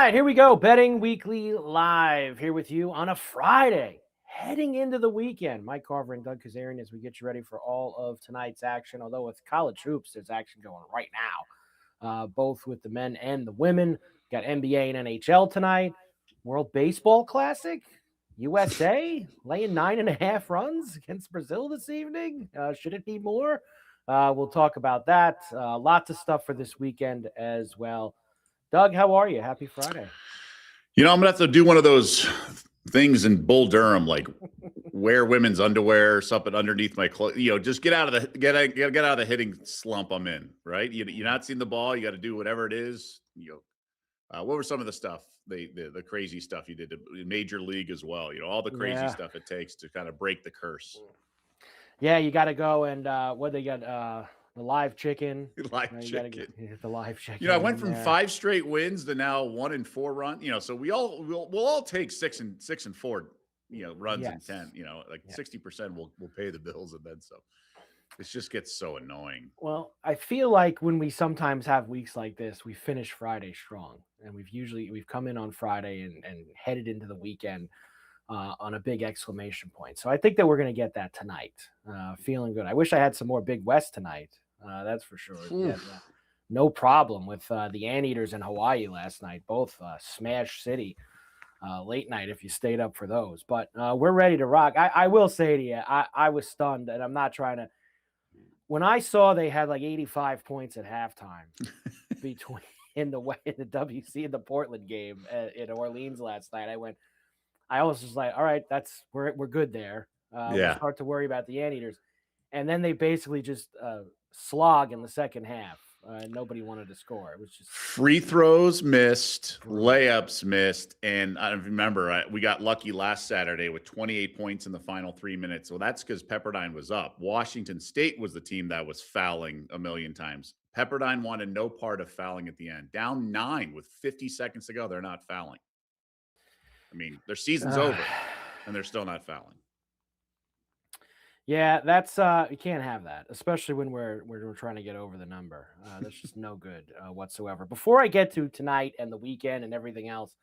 right, here we go. Betting Weekly Live here with you on a Friday, heading into the weekend. Mike Carver and Doug Kezirian as we get you ready for all of tonight's action. Although with college hoops, there's action going right now, both with the men and the women. Got NBA and NHL tonight. World Baseball Classic. USA laying 9.5 runs against Brazil this evening. Should it be more? We'll talk about that. Lots of stuff for this weekend as well. Doug, how are you? Happy Friday. I'm going to have to do one of those things in Bull Durham, like wear women's underwear or something underneath my clothes. Just get out of the hitting slump I'm in, right? You're not seeing the ball. You got to do whatever it is. What were some of the stuff, the crazy stuff you did in Major League as well? All the crazy stuff it takes to kind of break the curse. Yeah, you got to go and what they got, the live chicken. The live chicken. The live chicken. I went from 5 straight wins to now 1-4 run. So we'll all take 6 and 4, runs in 10. 60% will pay the bills and then some. This just gets so annoying. Well, I feel like when we sometimes have weeks like this, we finish Friday strong, and we've come in on Friday and headed into the weekend on a big exclamation point. So I think that we're going to get that tonight. Feeling good. I wish I had some more Big West tonight. That's for sure. Yeah, no problem with the Anteaters in Hawaii last night. Both Smash City late night if you stayed up for those. But we're ready to rock. I will say to you, I was stunned, and I'm not trying to. When I saw they had like 85 points at halftime between in the WC and the Portland game in Orleans last night, I was just like, all right, we're good there. We'll start to worry about the Anteaters. And then they basically just slog in the second half. Nobody wanted to score. It was just free throws missed, layups missed, and I remember we got lucky last Saturday with 28 points in the final 3 minutes. Well, that's because Pepperdine was up. Washington State was the team that was fouling a million times. Pepperdine wanted no part of fouling at the end. Down 9 with 50 seconds to go, they're not fouling. I mean, their season's over, and they're still not fouling. Yeah, that's you can't have that, especially when we're trying to get over the number. That's just no good whatsoever. Before I get to tonight and the weekend and everything else,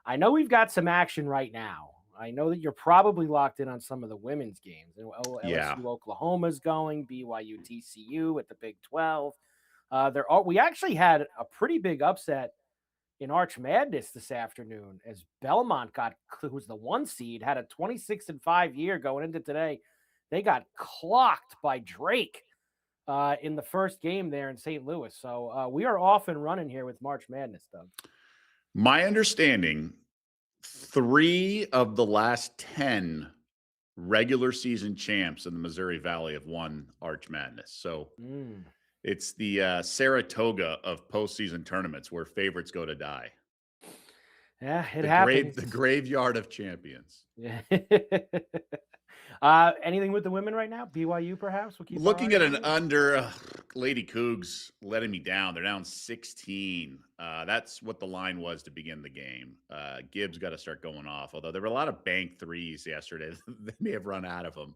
I know we've got some action right now. I know that you're probably locked in on some of the women's games. LSU Oklahoma's going, BYU TCU at the Big 12. We actually had a pretty big upset in Arch Madness this afternoon as Belmont who's the 1 seed, had a 26-5 year going into today. They got clocked by Drake in the first game there in St. Louis. So we are off and running here with March Madness, Doug. My understanding, 3 of the last 10 regular season champs in the Missouri Valley have won Arch Madness. So it's the Saratoga of postseason tournaments where favorites go to die. Yeah, happens. The graveyard of champions. Yeah. Anything with the women right now? BYU, perhaps? We'll keep looking at an under. Lady Cougs letting me down. They're down 16. That's what the line was to begin the game. Gibbs got to start going off, although there were a lot of bank threes yesterday. They may have run out of them.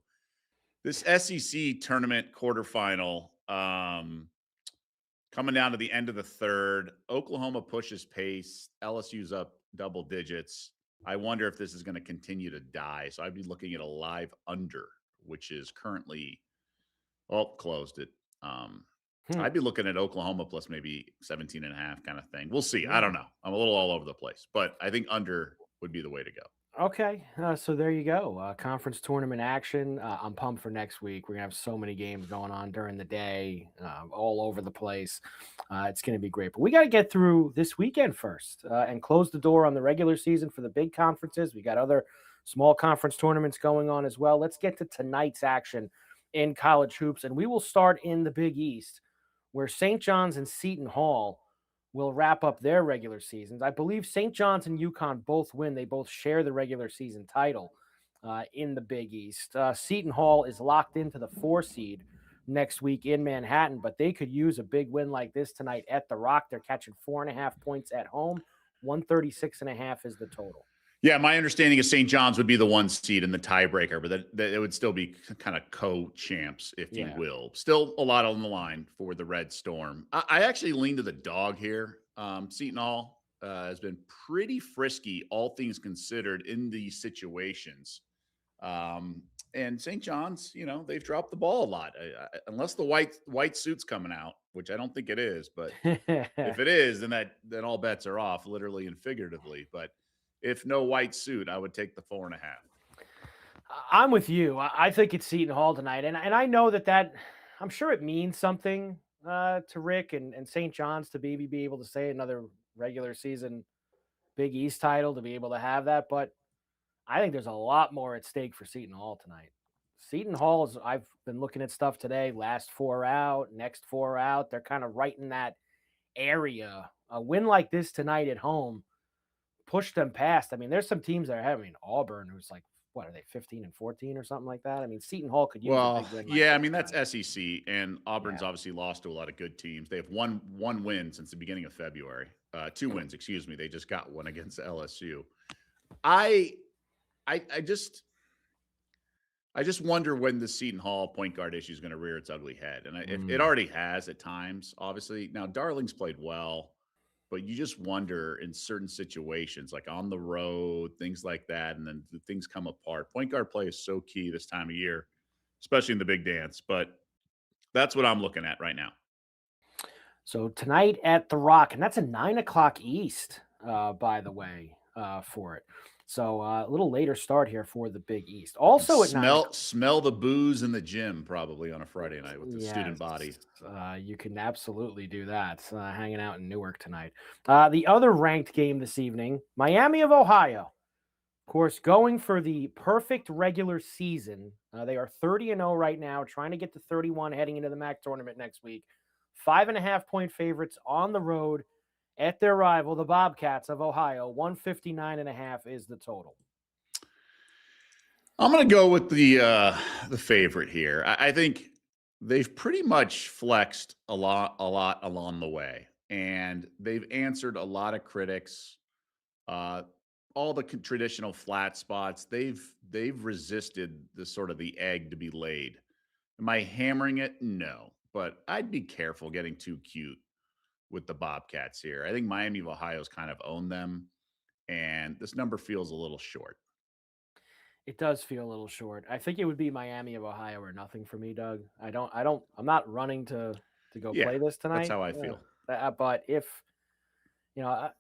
This SEC tournament quarterfinal, coming down to the end of the third. Oklahoma pushes pace. LSU's up double digits. I wonder if this is going to continue to die. So I'd be looking at a live under, which is currently closed it. I'd be looking at Oklahoma plus maybe 17.5 kind of thing. We'll see. I don't know. I'm a little all over the place, but I think under would be the way to go. Okay, so there you go. Conference tournament action. I'm pumped for next week. We're going to have so many games going on during the day, all over the place. It's going to be great. But we got to get through this weekend first and close the door on the regular season for the big conferences. We got other small conference tournaments going on as well. Let's get to tonight's action in college hoops, and we will start in the Big East, where St. John's and Seton Hall will wrap up their regular seasons. I believe St. John's and UConn both win. They both share the regular season title in the Big East. Seton Hall is locked into the 4 seed next week in Manhattan, but they could use a big win like this tonight at the Rock. They're catching 4.5 points at home. 136.5 is the total. Yeah, my understanding is St. John's would be the 1 seed in the tiebreaker, but that it would still be kind of co-champs, if you will. Still a lot on the line for the Red Storm. I actually lean to the dog here. Seton Hall has been pretty frisky, all things considered, in these situations. And St. John's, they've dropped the ball a lot, unless the white suit's coming out, which I don't think it is. But if it is, then all bets are off, literally and figuratively. But if no white suit, I would take the 4.5. I'm with you. I think it's Seton Hall tonight, and I know that I'm sure it means something to Rick and St. John's to be able to say another regular season Big East title, to be able to have that. But I think there's a lot more at stake for Seton Hall tonight. Seton Hall I've been looking at stuff today. Last 4 out, next 4 out. They're kind of right in that area. A win like this tonight at home pushed them past. I mean, there's some teams that are having Auburn, who's like, what are they, 15-14 or something like that? I mean, Seton Hall could use a Well, big win. yeah, I Like mean this that's tonight. SEC, and Auburn's Yeah. obviously lost to a lot of good teams. They have one win since the beginning of February. 2 wins, excuse me. They just got one against LSU. I just wonder when the Seton Hall point guard issue is going to rear its ugly head, and if it already has at times. Obviously, now Darling's played well, but you just wonder in certain situations, like on the road, things like that, and then things come apart. Point guard play is so key this time of year, especially in the big dance. But that's what I'm looking at right now. So tonight at the Rock, and that's a 9 o'clock East, by the way, for it. So a little later start here for the Big East. Also at 9 o'clock. Smell the booze in the gym probably on a Friday night with the student Yes, body. you can absolutely do that. Hanging out in Newark tonight. The other ranked game this evening, Miami of Ohio. Of course, going for the perfect regular season. They are 30-0 right now, trying to get to 31 heading into the MAC tournament next week. 5.5-point favorites on the road at their rival, the Bobcats of Ohio. 159.5 is the total. I'm going to go with the favorite here. I think they've pretty much flexed a lot along the way, and they've answered a lot of critics. All the traditional flat spots, they've resisted the sort of the egg to be laid. Am I hammering it? No, but I'd be careful getting too cute with the Bobcats here. I think Miami of Ohio's kind of owned them, and this number feels a little short. It does feel a little short. I think it would be Miami of Ohio or nothing for me, Doug. I'm not running to go Yeah, play this that's tonight. how I feel. But if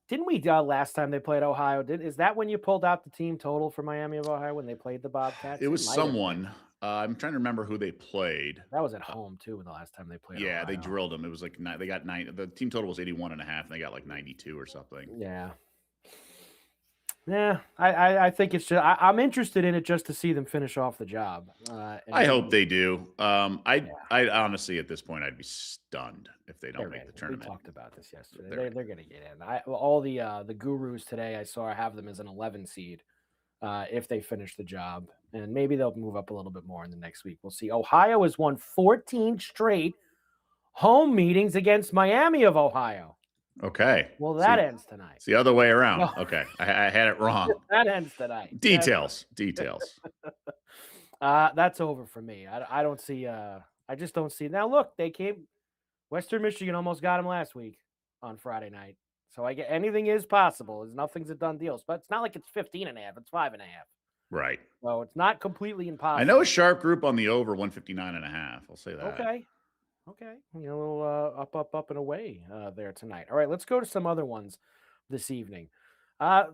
didn't we last time they played Ohio? Is that when you pulled out the team total for Miami of Ohio when they played the Bobcats? It was might have been. someone. I'm trying to remember who they played. That was at home too. The last time they played. Yeah, they Ohio. drilled them. It was like they got 9. The team total was 81.5, and they got like 92 or something. Yeah. Yeah, I think it's just I'm interested in it just to see them finish off the job. I hope they do. I honestly, at this point, I'd be stunned if they don't make the tournament. We talked about this yesterday. They're going to get in. All the gurus today I saw have them as an 11 seed if they finish the job, and maybe they'll move up a little bit more in the next week. We'll see. Ohio has won 14 straight home meetings against Miami of Ohio. Okay. Well, that ends tonight. It's the other way around. No. Okay. I had it wrong. That ends tonight. Details. That's over for me. I don't see. I just don't see. Now, look, they came. Western Michigan almost got them last week on Friday night. So I get anything is possible. Nothing's a done deal. But it's not like it's 15.5. It's 5.5. Right. So it's not completely impossible. I know a sharp group on the over 159.5. I'll say that. Okay. A little up and away there tonight. All right, let's go to some other ones this evening.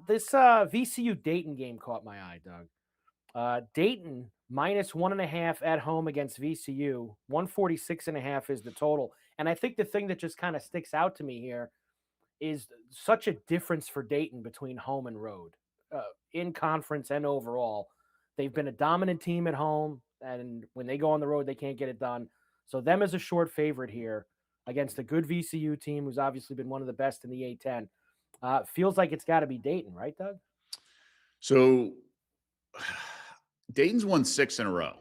This VCU Dayton game caught my eye, Doug. Dayton minus 1.5 at home against VCU. 146.5 is the total. And I think the thing that just kind of sticks out to me here is such a difference for Dayton between home and road in conference and overall. They've been a dominant team at home, and when they go on the road, they can't get it done. So them as a short favorite here against a good VCU team who's obviously been one of the best in the A10. Feels like it's got to be Dayton, right, Doug? So Dayton's won 6 in a row.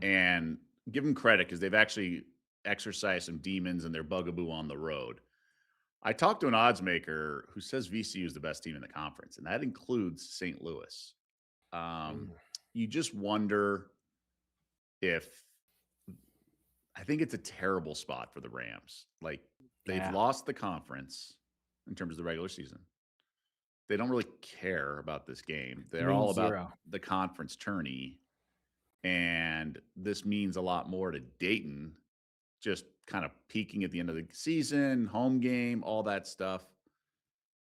And give them credit because they've actually exercised some demons and their bugaboo on the road. I talked to an odds maker who says VCU is the best team in the conference, and that includes St. Louis. You just wonder if I think it's a terrible spot for the Rams. Like they've lost the conference. in terms of the regular season. They don't really care about this game. They're all Means about 0. the conference tourney. And this means a lot more to Dayton, just kind of peaking at the end of the season, home game, all that stuff.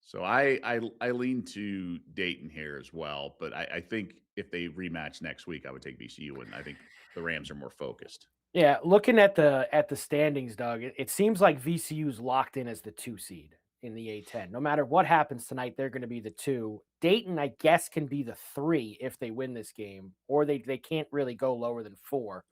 So I lean to Dayton here as well, but I think if they rematch next week, I would take VCU, and I think the Rams are more focused. Yeah, looking at the standings, Doug, it seems like VCU's locked in as the 2 seed in the A10. No matter what happens tonight, they're going to be the 2. Dayton, I guess, can be the 3 if they win this game, or they can't really go lower than 4.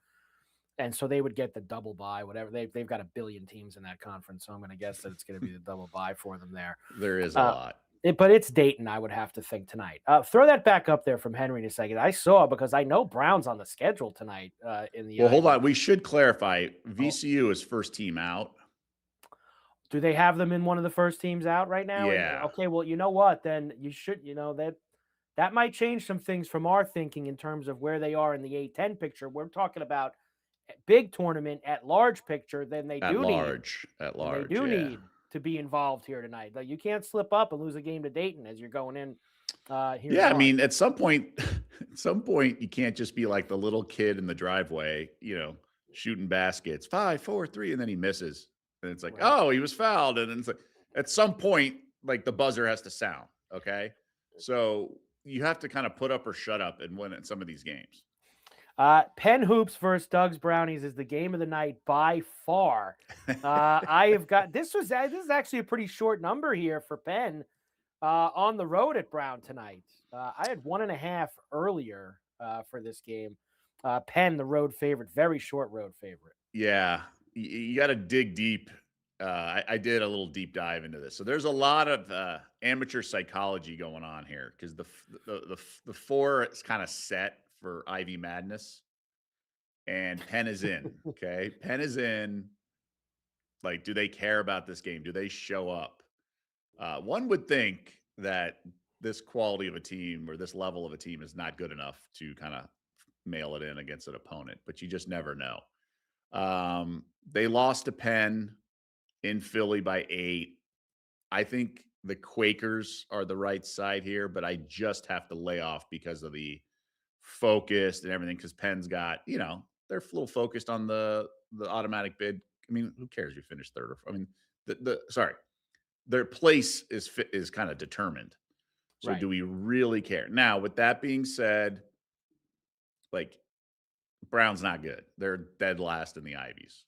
And so they would get the double bye, whatever. They've got a billion teams in that conference, so I'm going to guess that it's going to be the double bye for them there. There is a lot. But it's Dayton, I would have to think tonight. Throw that back up there from Henry in a second. I saw because I know Brown's on the schedule tonight in the. Well, hold on. We should clarify. VCU is first team out. Do they have them in one of the first teams out right now? Yeah. Okay, well, you know what? Then you should, that might change some things from our thinking in terms of where they are in the A10 picture. We're talking about big tournament at large picture. Then they do need to be involved here tonight. Like, you can't slip up and lose a game to Dayton as you're going in. Here Yeah, I mean, at some point, you can't just be like the little kid in the driveway, shooting baskets, 5, 4, 3, and then he misses, and it's like, Right. oh, he was fouled, and then it's like, at some point, like the buzzer has to sound. Okay, so you have to kind of put up or shut up and win at some of these games. Penn Hoops versus Doug's Brownies is the game of the night by far. I have got this is actually a pretty short number here for Penn on the road at Brown tonight. I had 1.5 earlier for this game. Penn, the road favorite, very short road favorite. Yeah, you got to dig deep. I did a little deep dive into this, so there's a lot of amateur psychology going on here because the 4 is kind of set for Ivy Madness, and Penn is in. Okay, Penn is in. Like, do they care about this game? Do they show up? One would think that this quality of a team or this level of a team is not good enough to kind of mail it in against an opponent, but you just never know. They lost to Penn in Philly by 8. I think the Quakers are the right side here, but I just have to lay off because of the focused and everything. Because Penn's got, they're a little focused on the automatic bid. I mean, who cares if you finish third or? I mean, their place is kind of determined. So Right. do we really care? Now, with that being said, like, Brown's not good. They're dead last in the Ivies.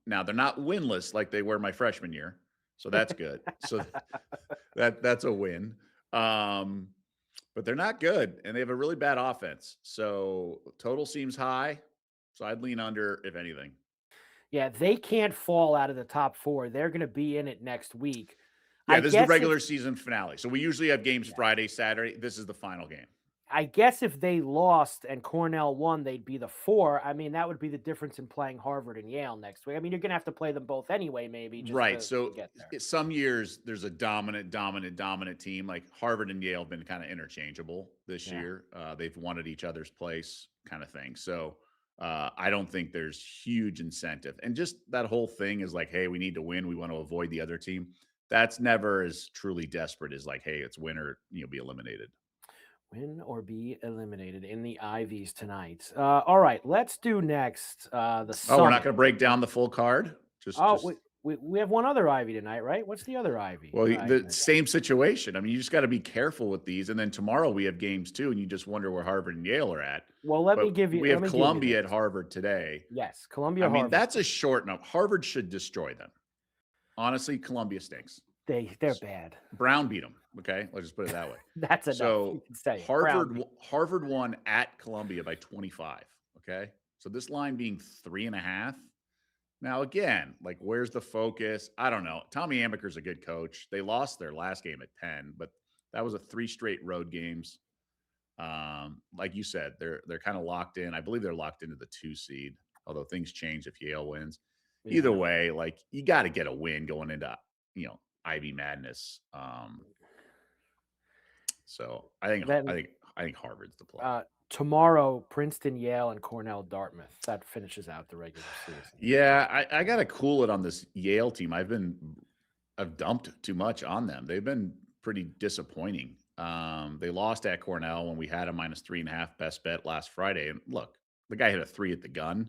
Now they're not winless like they were my freshman year, so that's good. So that's a win. But they're not good, and they have a really bad offense. So total seems high. So I'd lean under if anything. Yeah, they can't fall out of the top 4. They're going to be in it next week. Yeah, this is the regular season finale. So we usually have games Friday, Saturday. This is the final game. I guess if they lost and Cornell won, they'd be the 4. I mean, that would be the difference in playing Harvard and Yale next week. I mean, you're going to have to play them both anyway, maybe. Right. So some years there's a dominant team. Like Harvard and Yale have been kind of interchangeable this year. They've won at each other's place, kind of thing. So I don't think there's huge incentive. And just that whole thing is like, hey, we need to win. We want to avoid the other team. That's never as truly desperate as like, hey, it's win or be eliminated. Win or be eliminated in the Ivies tonight. All right, let's do next the Summit. Oh, we're not going to break down the full card? We have one other Ivy tonight, right? What's the other Ivy? Well, the same situation. I mean, you just got to be careful with these. And then tomorrow we have games too, and you just wonder where Harvard and Yale are at. Well, we have Columbia at Harvard today. Yes, Columbia. I mean, that's a short number. Harvard should destroy them. Honestly, Columbia stinks. They're bad. Brown beat them. Okay, let's just put it that way. That's enough. So Harvard won at Columbia by 25. Okay, so this line being 3.5. Now again, like, where's the focus? I don't know. Tommy Amaker's a good coach. They lost their last game at Penn, but that was 3 straight road games. Like you said, they're kind of locked in. I believe they're locked into the 2 seed. Although things change if Yale wins. Yeah. Either way, like, you got to get a win going into Ivy Madness. So I think Harvard's the play. Tomorrow, Princeton, Yale, and Cornell, Dartmouth. That finishes out the regular season. Yeah, I got to cool it on this Yale team. I've been have dumped too much on them. They've been pretty disappointing. They lost at Cornell when we had a -3.5 best bet last Friday. And look, the guy hit a 3 at the gun.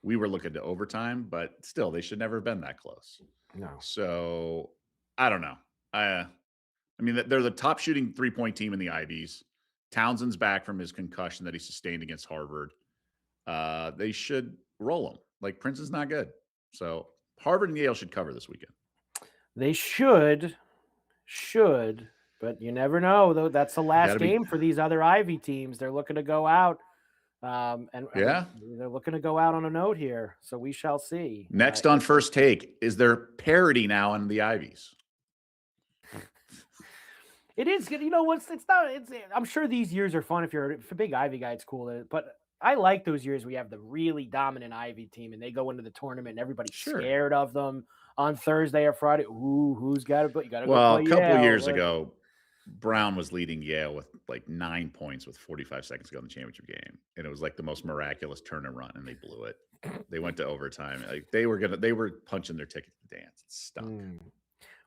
We were looking to overtime, but still, they should never have been that close. No. So I don't know. I mean, they're the top shooting 3-point team in the Ivies. Townsend's back from his concussion that he sustained against Harvard. They should roll him. Like, Princeton's not good. So Harvard and Yale should cover this weekend. They should, but you never know, though. That's the last game for these other Ivy teams. They're looking to go out. And yeah, they're looking to go out on a note here. So we shall see. Next on First Take, is there parity now in the Ivies? It is good. You know what's it's not. I'm sure these years are fun if you're a big Ivy guy. It's cool, but I like those years we have the really dominant Ivy team and they go into the tournament and everybody's scared of them on Thursday or Friday. Ooh, who's got it? But you got to go. Well, a couple years ago, Brown was leading Yale with like 9 points with 45 seconds to go in the championship game, and it was like the most miraculous turn and run, and they blew it. They went to overtime. Like they were punching their ticket to dance. It stunk.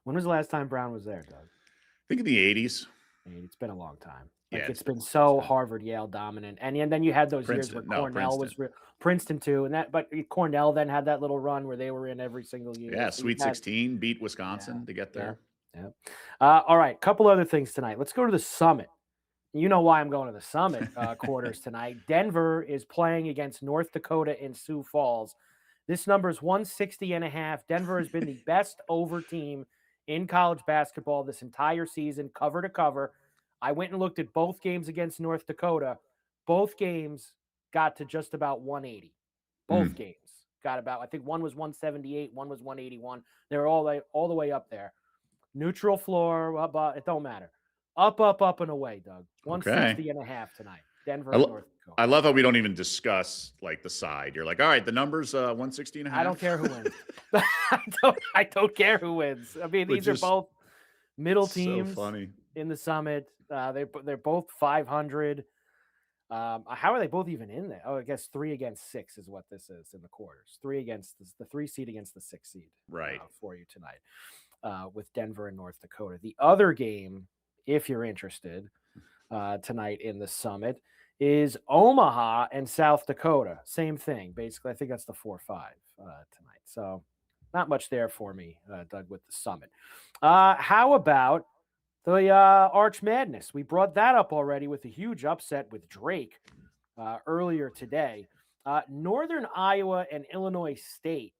When was the last time Brown was there, Doug? I think in the 80s. It's been a long time. Like yeah, it's been so Harvard, Yale dominant, and then you had those years where Cornell was Princeton too, but Cornell then had that little run where they were in every single year. Yeah, so Sweet 16 beat Wisconsin to get there. Yeah. All right, couple other things tonight. Let's go to the Summit. You know why I'm going to the Summit quarters tonight. Denver is playing against North Dakota in Sioux Falls. This number is 160.5. Denver has been the best over team in college basketball this entire season, cover to cover. I went and looked at both games against North Dakota. Both games got to just about 180. Both games got about, I think one was 178, one was 181. They were all the way up there. Neutral floor, it don't matter. Up, and away, Doug. 160.5 tonight. Denver and North Dakota. I love how we don't even discuss like the side. You're like, all right, the number's 160.5. I don't care who wins. I don't care who wins. I mean, these are both middle teams in the Summit. They're both 500. How are they both even in there? Oh, I guess 3 against 6 is what this is in the quarters. 3 against the 3 seed against the 6 seed. Right. For you tonight. With Denver and North Dakota. The other game, if you're interested, tonight in the Summit is Omaha and South Dakota. Same thing, basically. I think that's the 4-5 tonight. So not much there for me, Doug, with the Summit. How about the Arch Madness? We brought that up already with a huge upset with Drake earlier today. Northern Iowa and Illinois State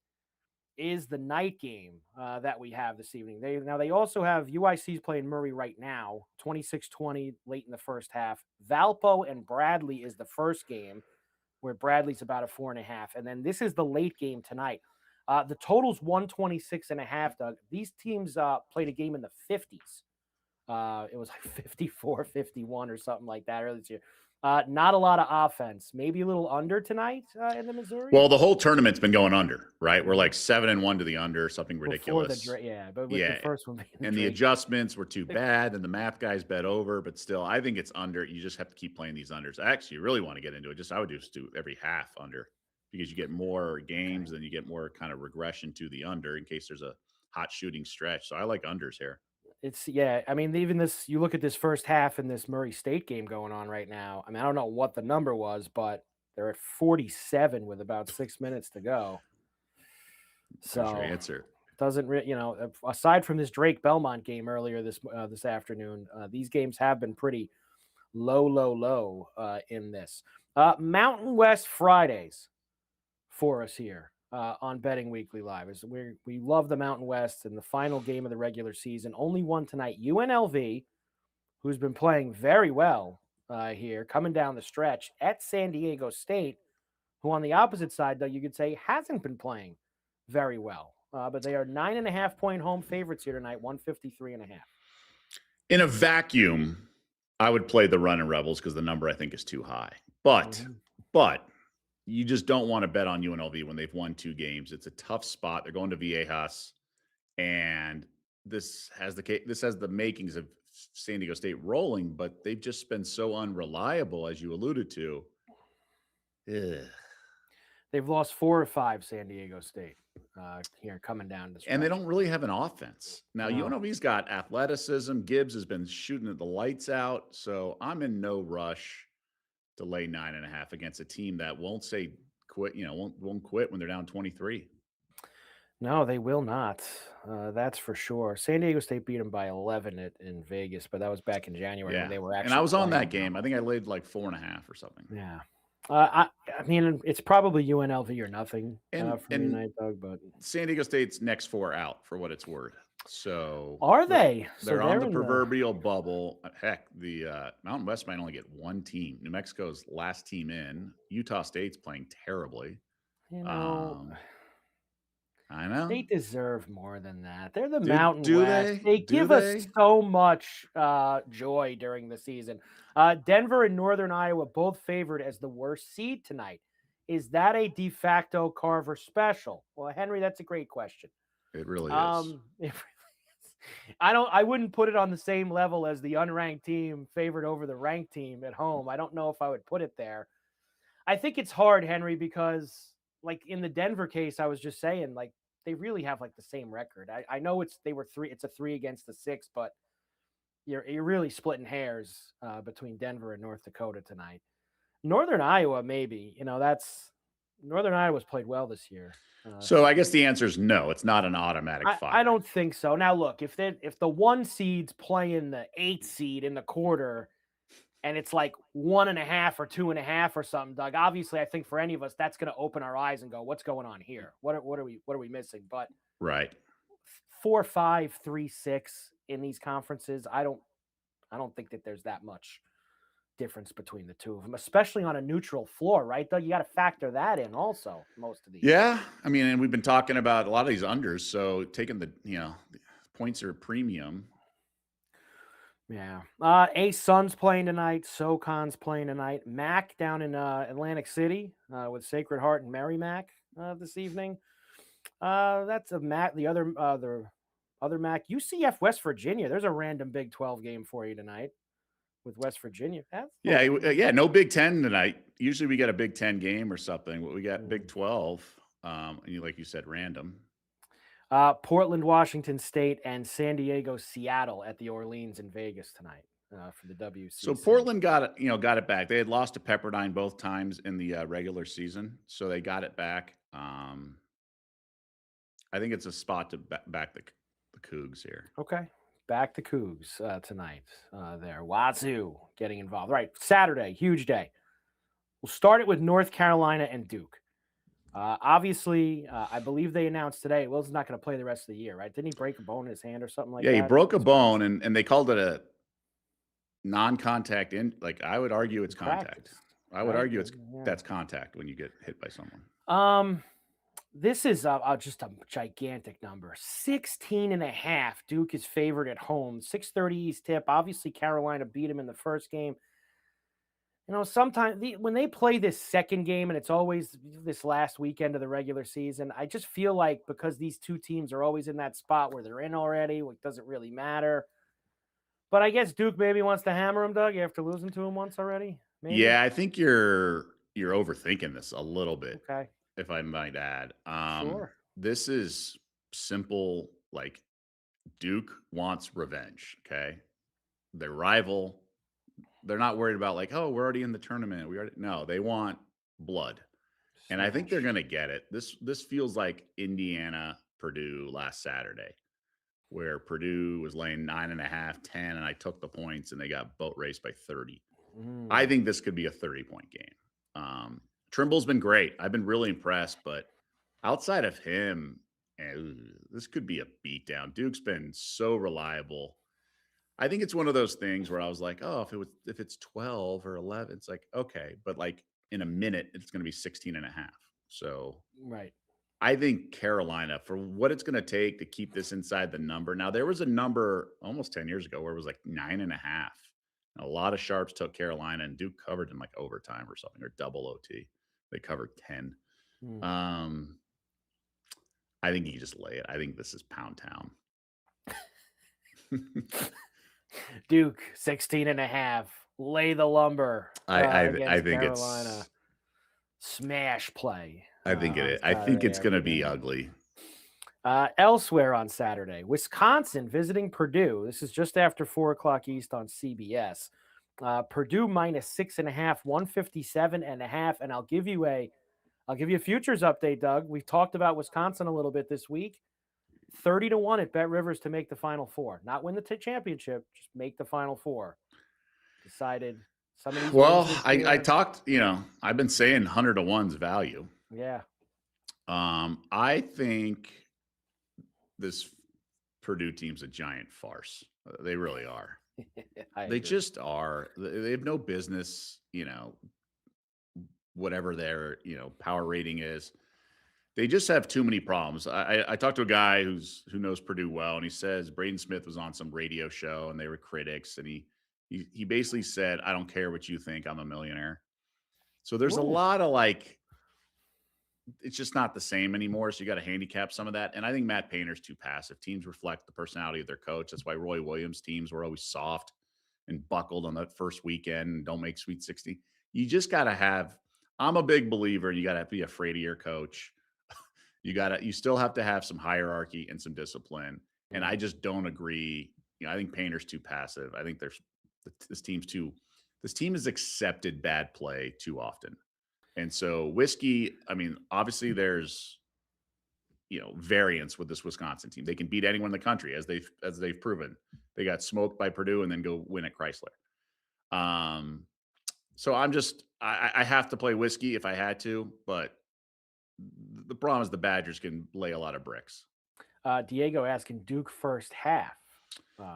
is the night game that we have this evening. They also have UIC's playing Murray right now, 26-20 late in the first half. Valpo and Bradley is the first game, where Bradley's about a 4.5. And then this is the late game tonight. The total's 126.5, Doug. These teams played a game in the 50s. It was like 54-51 or something like that earlier this year. Not a lot of offense. Maybe a little under tonight in the Missouri. Well, the whole tournament's been going under, right? We're like 7-1 to the under, something ridiculous. But with the first one being the adjustments were too bad, and the math guys bet over. But still, I think it's under. You just have to keep playing these unders. I actually really want to get into it. I would just do every half under, because you get more games and you get more kind of regression to the under in case there's a hot shooting stretch. So I like unders here. I mean, even this, you look at this first half in this Murray State game going on right now. I mean, I don't know what the number was, but they're at 47 with about 6 minutes to go. So that's your answer. Doesn't aside from this Drake Belmont game earlier this afternoon, these games have been pretty low in this. Mountain West Fridays for us here. On Betting Weekly Live. We love the Mountain West and the final game of the regular season. Only one tonight. UNLV, who's been playing very well here, coming down the stretch at San Diego State, who on the opposite side, though, you could say hasn't been playing very well. But they are 9.5-point home favorites here tonight, 153.5. In a vacuum, I would play the Runnin' Rebels because the number I think is too high. But you just don't want to bet on UNLV when they've won 2 games. It's a tough spot. They're going to Viejas, and this has the makings of San Diego State rolling, but they've just been so unreliable, as you alluded to. Ugh. They've lost 4 or 5, San Diego State, here coming down the And they stretch. don't really have an offense. Now, No. UNLV's got athleticism. Gibbs has been shooting the lights out. So I'm in no rush to lay 9.5 against a team that won't say quit, won't quit when they're down 23. No, they will not. That's for sure. San Diego State beat them by 11 in Vegas, but that was back in January when Yeah. they were And I actually was on that playing game. well. I think I laid like 4.5 or something. Yeah. I mean, it's probably UNLV or nothing And for me tonight, Doug, but San Diego State's next 4 out for what it's worth. So are they? So they're on the in proverbial bubble. Heck, the Mountain West might only get one team. New Mexico's last team in. Utah State's playing terribly. I know. They deserve more than that. They're the Do Mountain West. they? They Do give us they? so much joy during the season. Denver and Northern Iowa both favored as the worst seed tonight. Is that a de facto Carver special? Well, Henry, that's a great question. It really is. It really is. I wouldn't put it on the same level as the unranked team favored over the ranked team at home. I don't know if I would put it there. I think it's hard, Henry, because like in the Denver case, I was just saying, like, they really have like the same record. I know it's a 3 against the 6, but you're really splitting hairs between Denver and North Dakota tonight. Northern Iowa, maybe, that's Northern Iowa's played well this year. So I guess the answer is no. It's not an automatic fire. I don't think so. Now, look, if the 1 seed's playing the 8 seed in the quarter, and it's like 1.5 or 2.5 or something, Doug, obviously, I think for any of us, that's going to open our eyes and go, "What's going on here? What are we missing?" But right, 4, 5, 3, 6 in these conferences, I don't think that there's that much difference between the two of them, especially on a neutral floor, right? Though you got to factor that in also. Most of these, yeah. I mean, and we've been talking about a lot of these unders, so taking the points are premium. Yeah. Ace Sun's playing tonight. SoCon's playing tonight. Mac down in Atlantic City with Sacred Heart and Merrimack this evening. That's a Mac. The other Mac, UCF West Virginia. There's a random Big 12 game for you tonight with West Virginia. No Big 10 tonight. Usually we get a Big 10 game or something, but we got Big 12. And like you said, random. Portland, Washington State, and San Diego, Seattle at the Orleans in Vegas tonight for the WCC. So Portland got it back. They had lost to Pepperdine both times in the regular season, so they got it back. I think it's a spot to back the Cougs here. Okay, back the Cougs tonight. There, Wazoo getting involved. Right, Saturday, huge day. We'll start it with North Carolina and Duke. Obviously, I believe they announced today Will's not going to play the rest of the year, right? Didn't he break a bone in his hand or something like that? Yeah, he broke a bone, and they called it a non-contact. I would argue it's contact. I would argue that's contact when you get hit by someone. This is just a gigantic number. 16.5. Duke is favored at home. 6:30 East tip. Obviously, Carolina beat him in the first game. Sometimes when they play this second game, and it's always this last weekend of the regular season, I just feel like because these two teams are always in that spot where they're in already, it doesn't really matter. But I guess Duke maybe wants to hammer him, Doug, after losing to him once already. Maybe? Yeah, I think you're overthinking this a little bit. Okay. If I might add. Sure. This is simple. Like Duke wants revenge. Okay. Their rival. They're not worried about like, oh, we're already in the tournament. No, they want blood. And I think they're going to get it. This feels like Indiana, Purdue last Saturday, where Purdue was laying 9.5, 10, and I took the points and they got boat raced by 30. I think this could be a 30-point game. Trimble's been great. I've been really impressed, but outside of him, this could be a beatdown. Duke's been so reliable. I think it's one of those things where I was like, oh, if it's 12 or 11, it's like, okay. But like in a minute, it's going to be 16.5. So right. I think Carolina, for what it's going to take to keep this inside the number. Now, there was a number almost 10 years ago where it was like 9.5. A lot of sharps took Carolina, and Duke covered in like overtime or something, or double OT. They covered 10. I think you just lay it. I think this is Pound Town. Duke 16.5. Lay the lumber. I think Carolina. it's Smash play. I think it on is. I think Saturday it's going to be afternoon. ugly. Elsewhere on Saturday, Wisconsin visiting Purdue. This is just after 4 o'clock East on CBS. Purdue minus 6.5, 157.5. And I'll give you a futures update, Doug. We've talked about Wisconsin a little bit this week. 30-1 at Bet Rivers to make the Final Four. Not win the championship, just make the Final Four. Decided some of these Well, wins this I year. talked, I've been saying 100 to 1's value. Yeah. I think this Purdue team's a giant farce. They really are. I They agree. just are. They have no business, whatever their, power rating is. They just have too many problems. I talked to a guy who knows Purdue well, and he says Braden Smith was on some radio show and they were critics, and he basically said, "I don't care what you think, I'm a millionaire." So there's a Ooh. lot of it's just not the same anymore. So you got to handicap some of that. And I think Matt Painter's too passive. Teams reflect the personality of their coach. That's why Roy Williams teams were always soft and buckled on that first weekend and don't make Sweet 60. You just got to have, I'm a big believer, you got to be afraid of your coach. You still have to have some hierarchy and some discipline. And I just don't agree. I think Painter's too passive. I think this team has accepted bad play too often. And so whiskey, I mean, obviously there's, variance with this Wisconsin team. They can beat anyone in the country as they've proven. They got smoked by Purdue and then go win at Chrysler. So I have to play whiskey if I had to, but the problem is the Badgers can lay a lot of bricks. Diego asking Duke first half.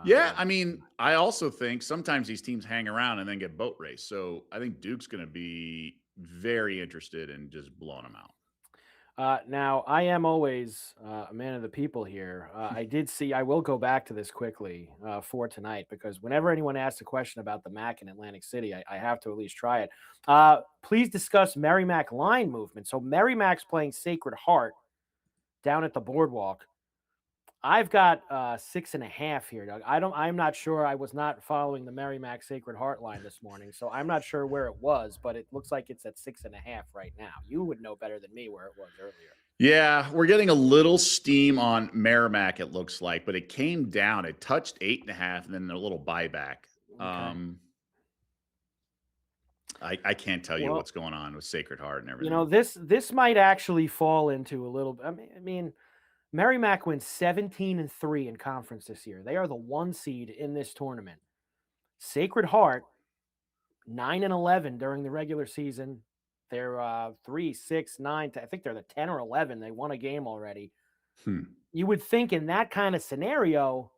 Yeah, I mean, I also think sometimes these teams hang around and then get boat raced. So I think Duke's going to be very interested in just blowing them out. Now, I am always a man of the people here. I will go back to this quickly for tonight because whenever anyone asks a question about the MAC in Atlantic City, I have to at least try it. Please discuss Merrimack line movement. So Merrimack's playing Sacred Heart down at the boardwalk. I've got 6.5 here, Doug. I'm not sure. I was not following the Merrimack Sacred Heart line this morning, so I'm not sure where it was, but it looks like it's at 6.5 right now. You would know better than me where it was earlier. Yeah, we're getting a little steam on Merrimack, it looks like, but it came down. It touched 8.5 and then a little buyback. Okay. I can't tell you what's going on with Sacred Heart and everything. This might actually fall into a little. I mean, Merrimack wins 17-3 in conference this year. They are the 1 seed in this tournament. Sacred Heart 9-11 during the regular season. They're 3, 6, 9. I think they're the 10 or 11. They won a game already. You would think in that kind of scenario,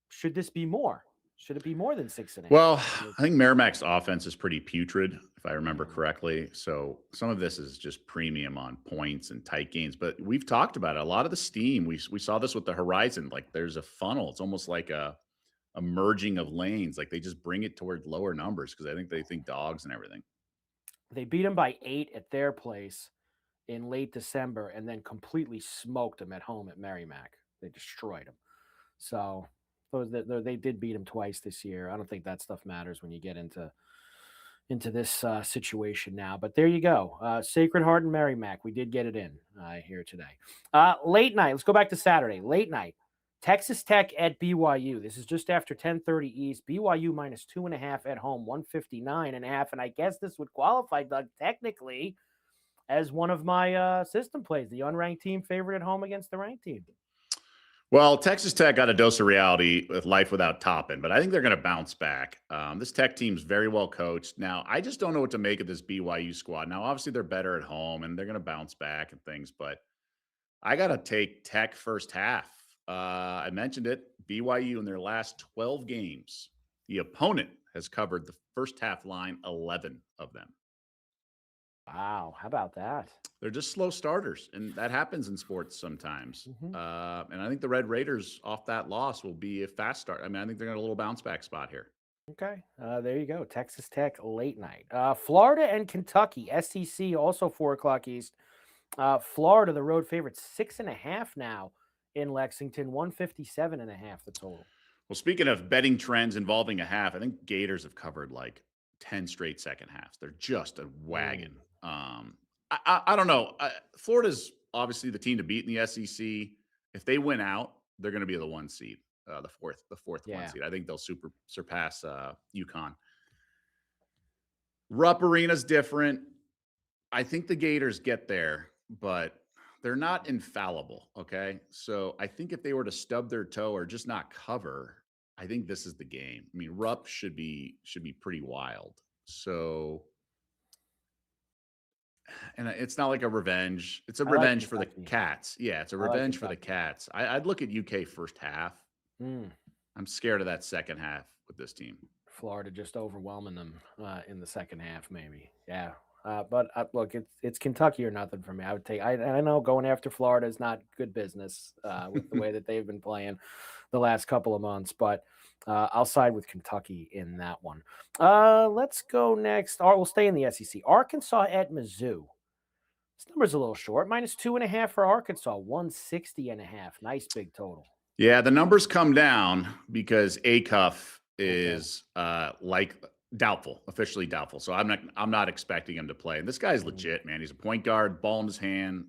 should this be more? Should it be more than 6.5? Well, I think Merrimack's offense is pretty putrid, if I remember correctly. So some of this is just premium on points and tight games. But we've talked about it. A lot of the steam, we saw this with the Horizon. Like there's a funnel. It's almost like a merging of lanes. Like they just bring it toward lower numbers because I think they think dogs and everything. They beat them by 8 at their place in late December and then completely smoked them at home at Merrimack. They destroyed them. So they did beat them twice this year. I don't think that stuff matters when you get into this situation now. But there you go. Sacred Heart and Merrimack. We did get it in here today. Late night. Let's go back to Saturday. Late night. Texas Tech at BYU. This is just after 10:30 East. BYU minus 2.5 at home, 159.5. And I guess this would qualify, Doug, technically as one of my system plays. The unranked team favored at home against the ranked team. Well, Texas Tech got a dose of reality with life without Toppin, but I think they're going to bounce back. This Tech team's very well coached. Now, I just don't know what to make of this BYU squad. Now, obviously, they're better at home, and they're going to bounce back and things, but I got to take Tech first half. I mentioned it. BYU in their last 12 games, the opponent has covered the first half line 11 of them. Wow, how about that? They're just slow starters, and that happens in sports sometimes. And I think the Red Raiders off that loss will be a fast start. I mean, I think they're going to a little bounce back spot here. Okay, there you go. Texas Tech late night. Florida and Kentucky, SEC, also 4 o'clock East. Florida, the road favorite, 6.5 now in Lexington, 157.5 the total. Well, speaking of betting trends involving a half, I think Gators have covered like 10 straight second halves. They're just a wagon. I don't know. Florida's obviously the team to beat in the SEC. If they win out, they're going to be the 1 seed, the fourth 1 Yeah. seed. I think they'll surpass UConn. Rupp Arena's different. I think the Gators get there, but they're not infallible. Okay. So I think if they were to stub their toe or just not cover, I think this is the game. I mean, Rupp should be pretty wild. So, and it's not like a revenge. It's a I like revenge for the Kentucky. Cats. Yeah, it's a I like revenge for the Kentucky. Cats. I'd look at UK first half. Mm. I'm scared of that second half with this team. Florida just overwhelming them in the second half, maybe. Yeah. But look, it's Kentucky or nothing for me. I would take. I know going after Florida is not good business with the way that they've been playing the last couple of months, but I'll side with Kentucky in that one. Let's go next. Or we'll stay in the SEC. Arkansas at Mizzou. This number's a little short. -2.5 for Arkansas. 160.5. Nice big total. Yeah, the numbers come down because Acuff Okay. is like doubtful, officially doubtful. So I'm not expecting him to play. And this guy's Mm. legit, man. He's a point guard, ball in his hand,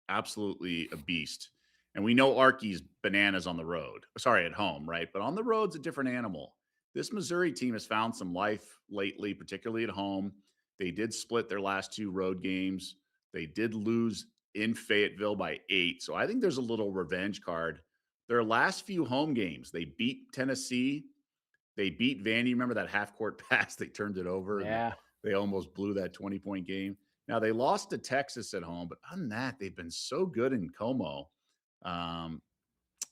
absolutely a beast. And we know Arky's bananas on the road. Sorry, at home, right? But on the road's a different animal. This Missouri team has found some life lately, particularly at home. They did split their last 2 road games. They did lose in Fayetteville by 8. So I think there's a little revenge card. Their last few home games, they beat Tennessee. They beat Vandy. Remember that half court pass? They turned it over and Yeah. they almost blew that 20-point game. Now they lost to Texas at home, but other than that, they've been so good in Como.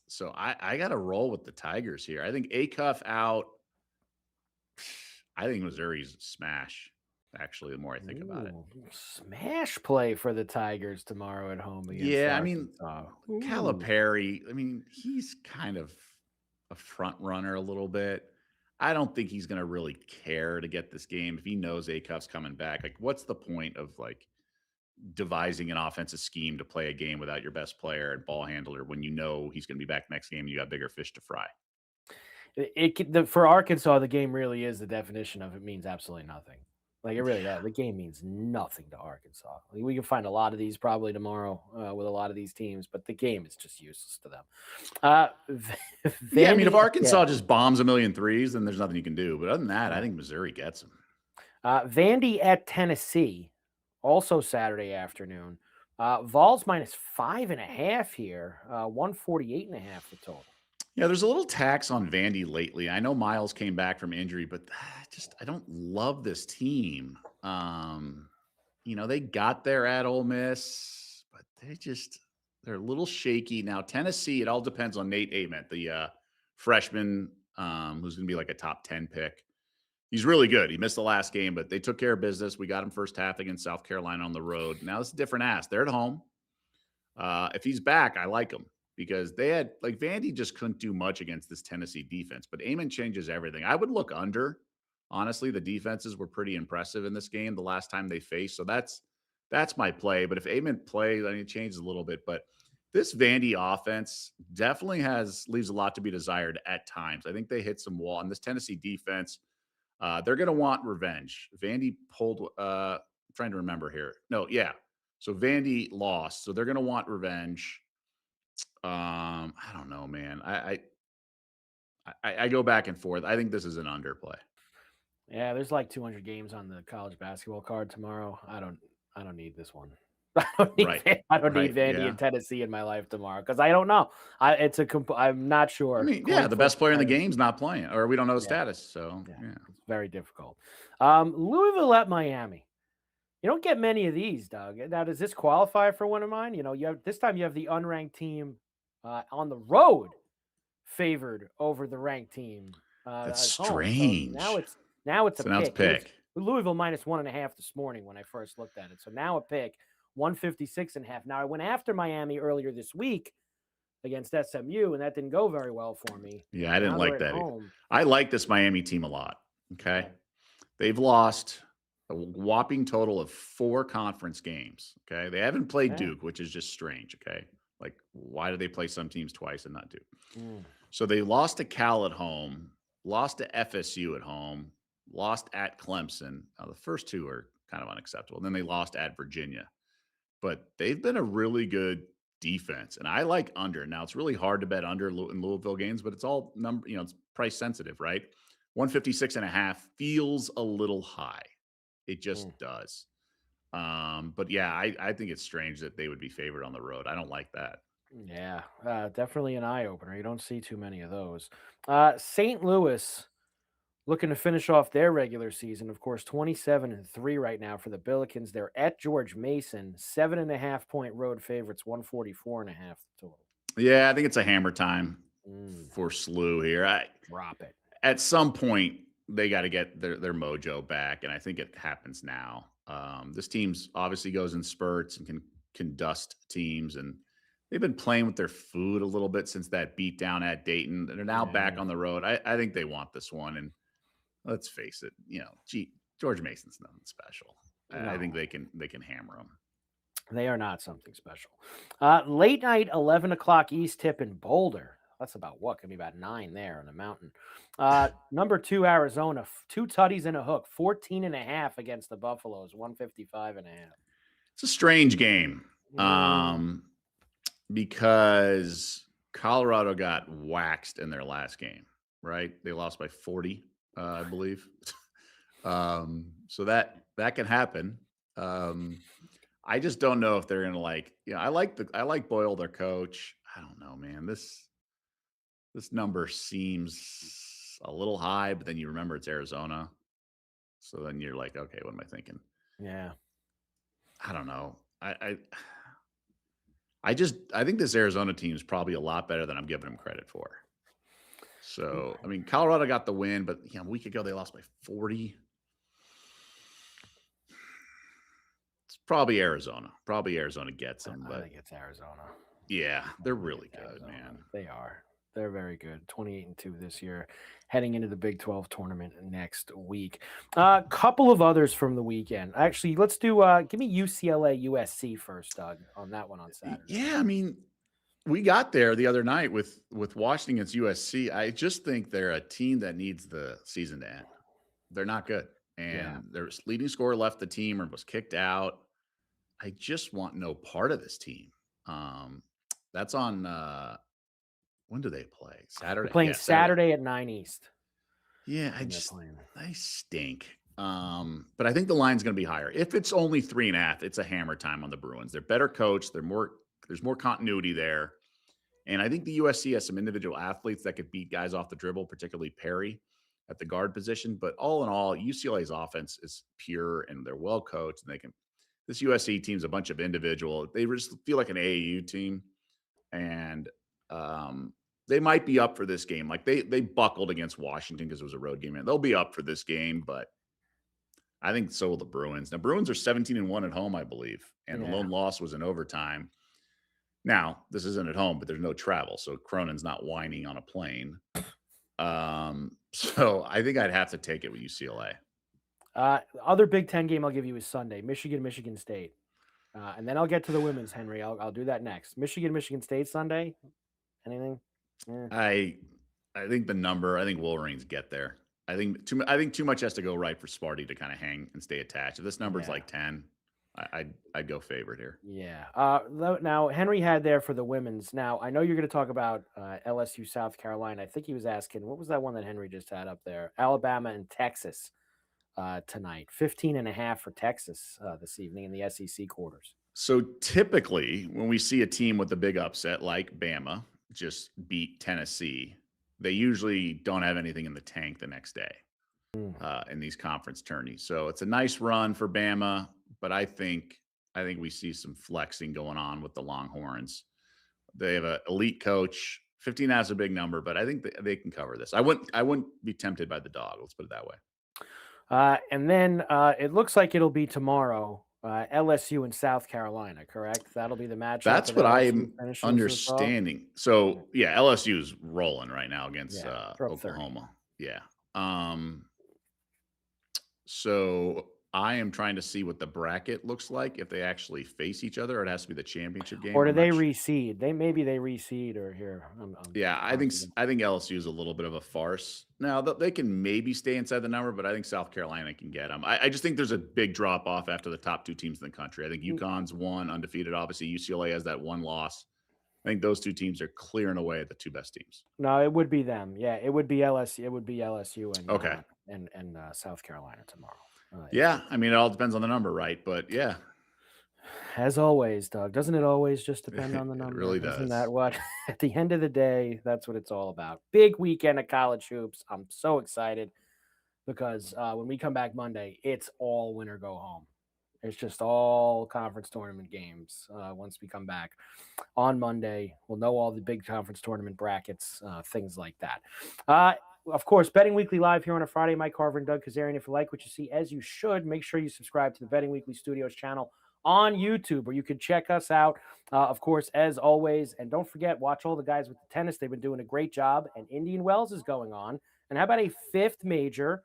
So I got to roll with the Tigers here. I think Acuff out. I think Missouri's a smash. Actually, the more I think about it. Ooh, smash play for the Tigers tomorrow at home against Yeah, I mean, Arkansas. Ooh. Calipari, I mean, he's kind of a front runner a little bit. I don't think he's going to really care to get this game if he knows Acuff's coming back. Like, what's the point of like devising an offensive scheme to play a game without your best player and ball handler when you know he's going to be back next game and you got bigger fish to fry? For Arkansas, the game really is the definition of it means absolutely nothing. Like it really does. The game means nothing to Arkansas. Like, we can find a lot of these probably tomorrow with a lot of these teams, but the game is just useless to them. Yeah, I mean, if Vandy, yeah. Arkansas just bombs a million threes, then there's nothing you can do. But other than that, I think Missouri gets them. Vandy at Tennessee, also Saturday afternoon. Vols -5.5 here. 148.5 the total. Yeah, there's a little tax on Vandy lately. I know Miles came back from injury, but I don't love this team. They got there at Ole Miss, but they're a little shaky now. Tennessee, it all depends on Nate Ament, the freshman, who's going to be like a top 10 pick. He's really good. He missed the last game, but they took care of business. We got him first half against South Carolina on the road. Now it's a different ass. They're at home. If he's back, I like him because they had like Vandy just couldn't do much against this Tennessee defense. But Amon changes everything. I would look under. Honestly, the defenses were pretty impressive in this game the last time they faced. So that's my play. But if Amon plays, I mean, it changes a little bit. But this Vandy offense definitely leaves a lot to be desired at times. I think they hit some wall. And this Tennessee defense, they're going to want revenge. Vandy pulled. Trying to remember here. No, yeah. So Vandy lost, so they're going to want revenge. I don't know, man. I go back and forth. I think this is an underplay. Yeah, there's like 200 games on the college basketball card tomorrow. I don't need this one. I don't need Right. Vandy Yeah. and Tennessee in my life tomorrow because I don't know. I'm not sure. I mean, yeah, Coin the flip best player in the kind of- game's not playing, or we don't know the Yeah, status. So yeah, yeah. it's very difficult. Louisville at Miami. You don't get many of these, Doug. Now, does this qualify for one of mine? This time you have the unranked team on the road favored over the ranked team That's at home. So strange. now it's a So now it's pick. It was pick. Louisville -1.5 this morning when I first looked at it. So now a pick, 156.5. Now I went after Miami earlier this week against SMU, and that didn't go very well for me. Yeah, I didn't Now they're like at that either. home. I like this Miami team a lot. Okay. Okay. They've lost a whopping total of 4 conference games. Okay. They haven't played Yeah. Duke, which is just strange. Okay. Like, why do they play some teams twice and not Duke? Mm. So they lost to Cal at home, lost to FSU at home, lost at Clemson. Now, the first 2 are kind of unacceptable. Then they lost at Virginia. but they've been a really good defense, and I like under. Now it's really hard to bet under in Louisville games, but it's all number, it's price sensitive, right? 156.5 feels a little high. It Mm. just does. But yeah, I think it's strange that they would be favored on the road. I don't like that. Yeah, definitely an eye opener. You don't see too many of those. St. Louis looking to finish off their regular season. Of course, 27-3 right now for the Billikens. They're at George Mason, 7.5 point road favorites, 144.5 total. Yeah, I think it's a hammer time Mm, for SLU here. drop it. At some point they got to get their mojo back, and I think it happens now. This team's obviously goes in spurts and can dust teams, and they've been playing with their food a little bit since that beat down at Dayton. They're now back Yeah, on the road. I think they want this one, and let's face it, George Mason's nothing special. I think no, they can hammer them. they are not something special. Late night, 11 o'clock East tip in Boulder. That's about what? Could be about 9 there on the mountain. Number 2, Arizona, 2 tutties and a hook, 14.5 against the Buffaloes, 155.5. It's a strange game. Mm, Because Colorado got waxed in their last game, right? They lost by 40, I believe. So that can happen. Um, I just don't know if they're gonna I like Boyle, their coach. I don't know, man. This number seems a little high, but then you remember it's Arizona. So then you're like, okay, what am I thinking? yeah. I don't know. I think this Arizona team is probably a lot better than I'm giving them credit for. So, I mean, Colorado got the win, but a week ago they lost by 40. It's probably Arizona. Probably Arizona gets them, I but think it's Arizona. yeah, they're I think really it's good, Arizona. man. They are. They're very good. 28-2 this year, heading into the Big 12 tournament next week. A couple of others from the weekend. Actually, let's do give me UCLA USC first, Doug, on that one on Saturday. Yeah, I mean, we got there the other night with Washington against USC. I just think they're a team that needs the season to end. They're not good, Yeah. and their leading scorer left the team or was kicked out. I just want no part of this team. Um, that's on when do they play? They're Saturday? playing Yeah, Saturday. Saturday at 9 East. Yeah, When they're playing. I stink. But I think the line's gonna be higher. If it's only 3.5, it's a hammer time on the Bruins. They're better coached, there's more continuity there. And I think the USC has some individual athletes that could beat guys off the dribble, particularly Perry at the guard position. But all in all, UCLA's offense is pure and they're well coached and this USC team's a bunch of individual. They just feel like an AAU team, and they might be up for this game. Like they buckled against Washington because it was a road game, and they'll be up for this game. But I think so will the Bruins. Now Bruins are 17-1 at home, I believe, and the Yeah. lone loss was in overtime. Now this isn't at home, but there's no travel, so Cronin's not whining on a plane. So I think I'd have to take it with UCLA. Other Big Ten game I'll give you is Sunday, Michigan State. And then I'll get to the women's, Henry. I'll do that next. Michigan State Sunday. Anything? Eh, I think the number. I think Wolverines get there. I think too much has to go right for Sparty to kind of hang and stay attached. If this number's yeah. like 10, I'd go favorite here. Yeah. Now Henry had there for the women's. Now I know you're going to talk about LSU, South Carolina. I think he was asking what was that one that Henry just had up there? Alabama and Texas tonight. 15.5 for Texas this evening in the SEC quarters. So typically, when we see a team with a big upset like Bama just beat Tennessee, they usually don't have anything in the tank the next day in these conference tourneys. So it's a nice run for Bama, but I think we see some flexing going on with the Longhorns. They have an elite coach. 15 is a big number, but I think they can cover this. I wouldn't be tempted by the dog. Let's put it that way. And then it looks like it'll be tomorrow. LSU and South Carolina, correct? That'll be the matchup. That's and what LSU I'm finishes as well? understanding. So yeah, LSU is rolling right now against Yeah, they're up 30. Oklahoma. Yeah. So I am trying to see what the bracket looks like if they actually face each other, or it has to be the championship game. Or do I'm they not sure. reseed? Maybe they reseed or here. I'm Yeah, possible. I think LSU is a little bit of a farce. Now they can maybe stay inside the number, but I think South Carolina can get them. I just think there's a big drop off after the top two teams in the country. I think UConn's one undefeated. Obviously, UCLA has that one loss. I think those two teams are clearing away at the two best teams. No, it would be them. Yeah, it would be LSU. It would be LSU Okay. and South Carolina tomorrow. Yeah, I mean, it all depends on the number, right? But yeah, As always, Doug, doesn't it always just depend on the it number? really Isn't does. that what? At the end of the day, that's what it's all about. Big weekend of college hoops. I'm so excited because when we come back Monday, it's all win or go home. It's just all conference tournament games once we come back on Monday. We'll know all the big conference tournament brackets, things like that. Of course, Betting Weekly live here on a Friday. Mike Carver and Doug Kezirian. If you like what you see, as you should, make sure you subscribe to the Betting Weekly Studios channel on YouTube, where you can check us out, of course, as always. And don't forget, watch all the guys with the tennis. They've been doing a great job. And Indian Wells is going on. And how about a fifth major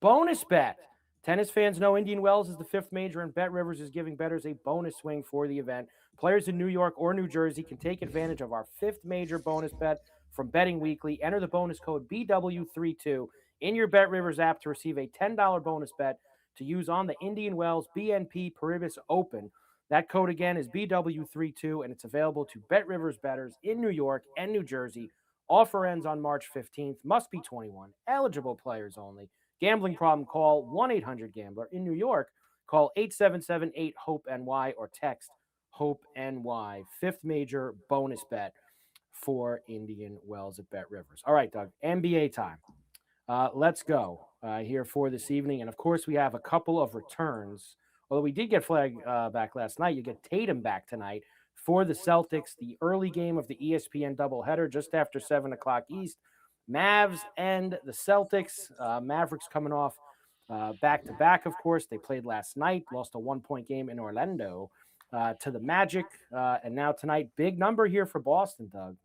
bonus bet? Tennis fans know Indian Wells is the fifth major, and Bet Rivers is giving bettors a bonus swing for the event. Players in New York or New Jersey can take advantage of our fifth major bonus bet from Betting Weekly. Enter the bonus code BW32 in your Bet Rivers app to receive a $10 bonus bet to use on the Indian Wells BNP Paribas Open. That code again is BW32, and it's available to Bet Rivers bettors in New York and New Jersey. Offer ends on March 15th. Must be 21. Eligible players only. Gambling problem, call 1-800-GAMBLER. In New York, call 877-8-HOPE-NY or text HOPE-NY. Fifth major bonus bet for Indian Wells at Bet Rivers. All right, Doug, NBA time. Let's go here for this evening. And, of course, we have a couple of returns. Although we did get Flag back last night, you get Tatum back tonight for the Celtics, the early game of the ESPN doubleheader just after 7 o'clock East. Mavs and the Celtics. Mavericks coming off back-to-back, of course. They played last night, lost a one-point game in Orlando to the Magic. And now tonight, big number here for Boston, Doug.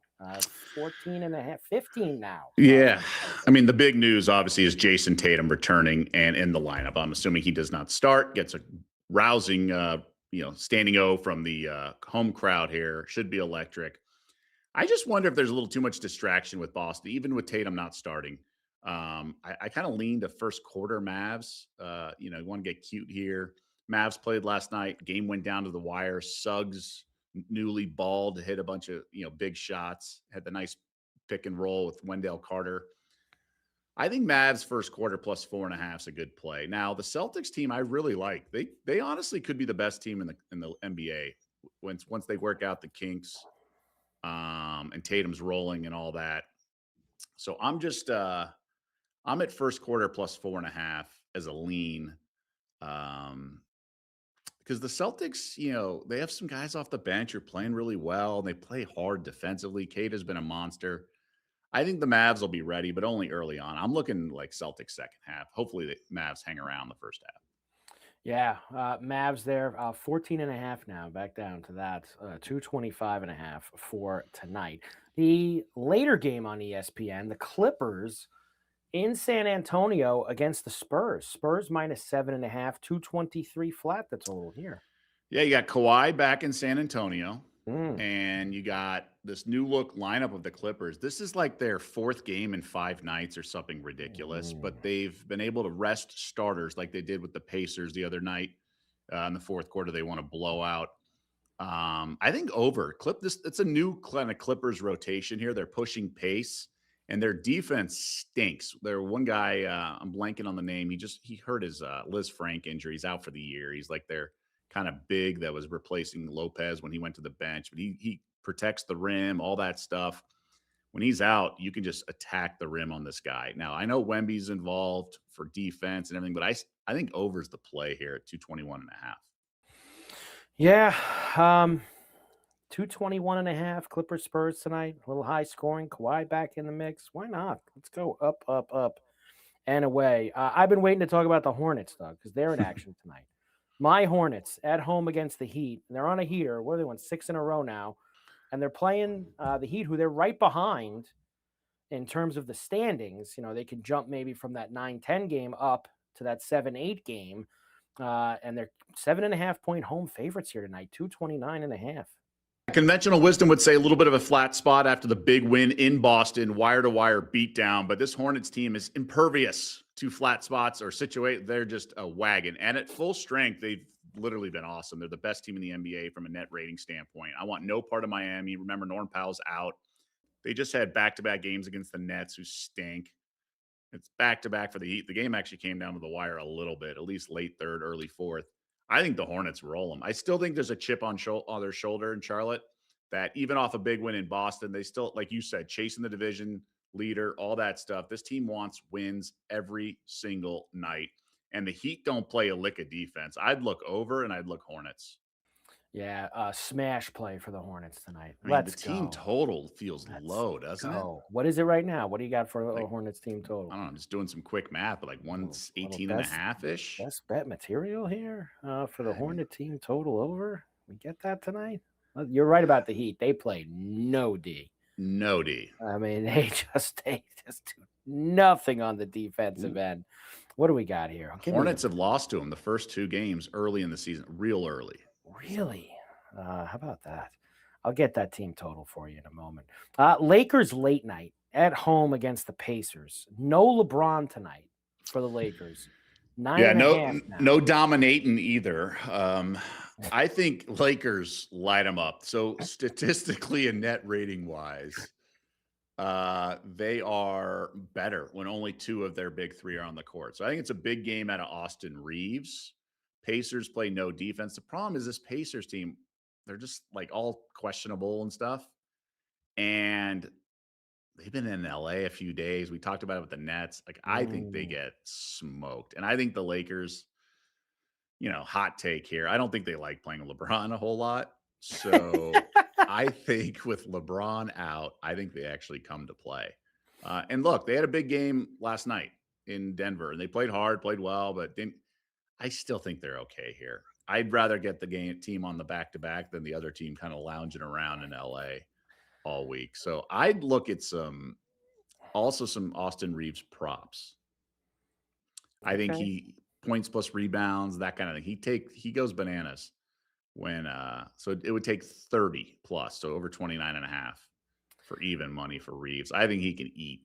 14 and a half, 15 now. Yeah. I mean, the big news obviously is Jason Tatum returning and in the lineup. I'm assuming he does not start, gets a rousing, standing O from the home crowd here. Should be electric. I just wonder if there's a little too much distraction with Boston, even with Tatum not starting. I kind of leaned to first quarter Mavs. You want to get cute here. Mavs played last night. Game went down to the wire. Suggs, newly bald, hit a bunch of big shots. Had the nice pick and roll with Wendell Carter. I think Mavs first quarter plus 4.5 is a good play. Now the Celtics team I really like. They honestly could be the best team in the NBA once they work out the kinks. And Tatum's rolling and all that. So I'm just I'm at first quarter plus 4.5 as a lean. Because the Celtics, they have some guys off the bench who are playing really well and they play hard defensively. Kate has been a monster. I think the Mavs will be ready, but only early on. I'm looking like Celtics second half. Hopefully the Mavs hang around the first half. Yeah, Mavs there, 14 and a half now, back down to that, 225 and a half for tonight. The later game on ESPN, the Clippers in San Antonio against the Spurs. Spurs minus 7.5, 223 flat, the total here. Yeah, you got Kawhi back in San Antonio. Mm. And you got this new look lineup of the Clippers. This is like their fourth game in 5 nights or something ridiculous, but they've been able to rest starters like they did with the Pacers the other night in the fourth quarter. They want to blow out. I think it's a new kind of Clippers rotation here. They're pushing pace and their defense stinks. There one guy, I'm blanking on the name. He hurt his Liz Frank injury. He's out for the year. He's like their kind of big that was replacing Lopez when he went to the bench, but he protects the rim, all that stuff. When he's out, you can just attack the rim on this guy. Now, I know Wemby's involved for defense and everything, but I think over's the play here at 221.5. Yeah, 221 and a half, Clippers Spurs tonight. A little high scoring. Kawhi back in the mix. Why not? Let's go up, and away. I've been waiting to talk about the Hornets, Doug, because they're in action tonight. My Hornets at home against the Heat. And they're on a heater. What are they won 6 in a row now? And they're playing the Heat, who they're right behind in terms of the standings. They can jump maybe from that 9-10 game up to that 7-8 game. And they're 7.5-point home favorites here tonight, 229.5. Conventional wisdom would say a little bit of a flat spot after the big win in Boston, wire-to-wire beatdown. But this Hornets team is impervious to flat spots or situate. They're just a wagon. And at full strength, they've literally been awesome. They're the best team in the NBA from a net rating standpoint. I want no part of Miami. Remember, Norm Powell's out. They just had back-to-back games against the Nets, who stink. It's back-to-back for the Heat. The game actually came down to the wire a little bit, at least late third, early fourth. I think the Hornets roll them. I still think there's a chip on their shoulder in Charlotte that even off a big win in Boston, they still, like you said, chasing the division leader, all that stuff. This team wants wins every single night. And the Heat don't play a lick of defense. I'd look over and I'd look Hornets. Yeah, smash play for the Hornets tonight. I mean, Let's the team go. total feels Let's low, doesn't it? What is it right now? What do you got for the Like, Hornets team total? I don't know. I'm just doing some quick math, but like Little 118 and a half-ish. best bet material here for the Hornet team total over. We get that tonight? Well, you're right about the Heat. They play no D. No D. I mean, they just do nothing on the defensive end. What do we got here? Hornets have lost to them the first two games early in the season, real early. Really? How about that? I'll get that team total for you in a moment. Lakers late night at home against the Pacers. No LeBron tonight for the Lakers. 9.5 now. No dominating either. I think Lakers light them up. So statistically and net rating wise, they are better when only two of their big three are on the court. So I think it's a big game out of Austin Reeves. Pacers play no defense. The problem is this Pacers team, they're just like all questionable and stuff. And they've been in LA a few days. We talked about it with the Nets. Like, I think they get smoked. And I think the Lakers, hot take here. I don't think they like playing LeBron a whole lot. So I think with LeBron out, I think they actually come to play. And look, they had a big game last night in Denver, and they played hard, played well, but I still think they're okay here. I'd rather get the team on the back-to-back than the other team kind of lounging around in LA all week. So I'd look at some Austin Reeves props. I think he points plus rebounds, that kind of thing. He goes bananas when so it would take 30 plus, so over 29.5 for even money for Reeves. I think he can eat.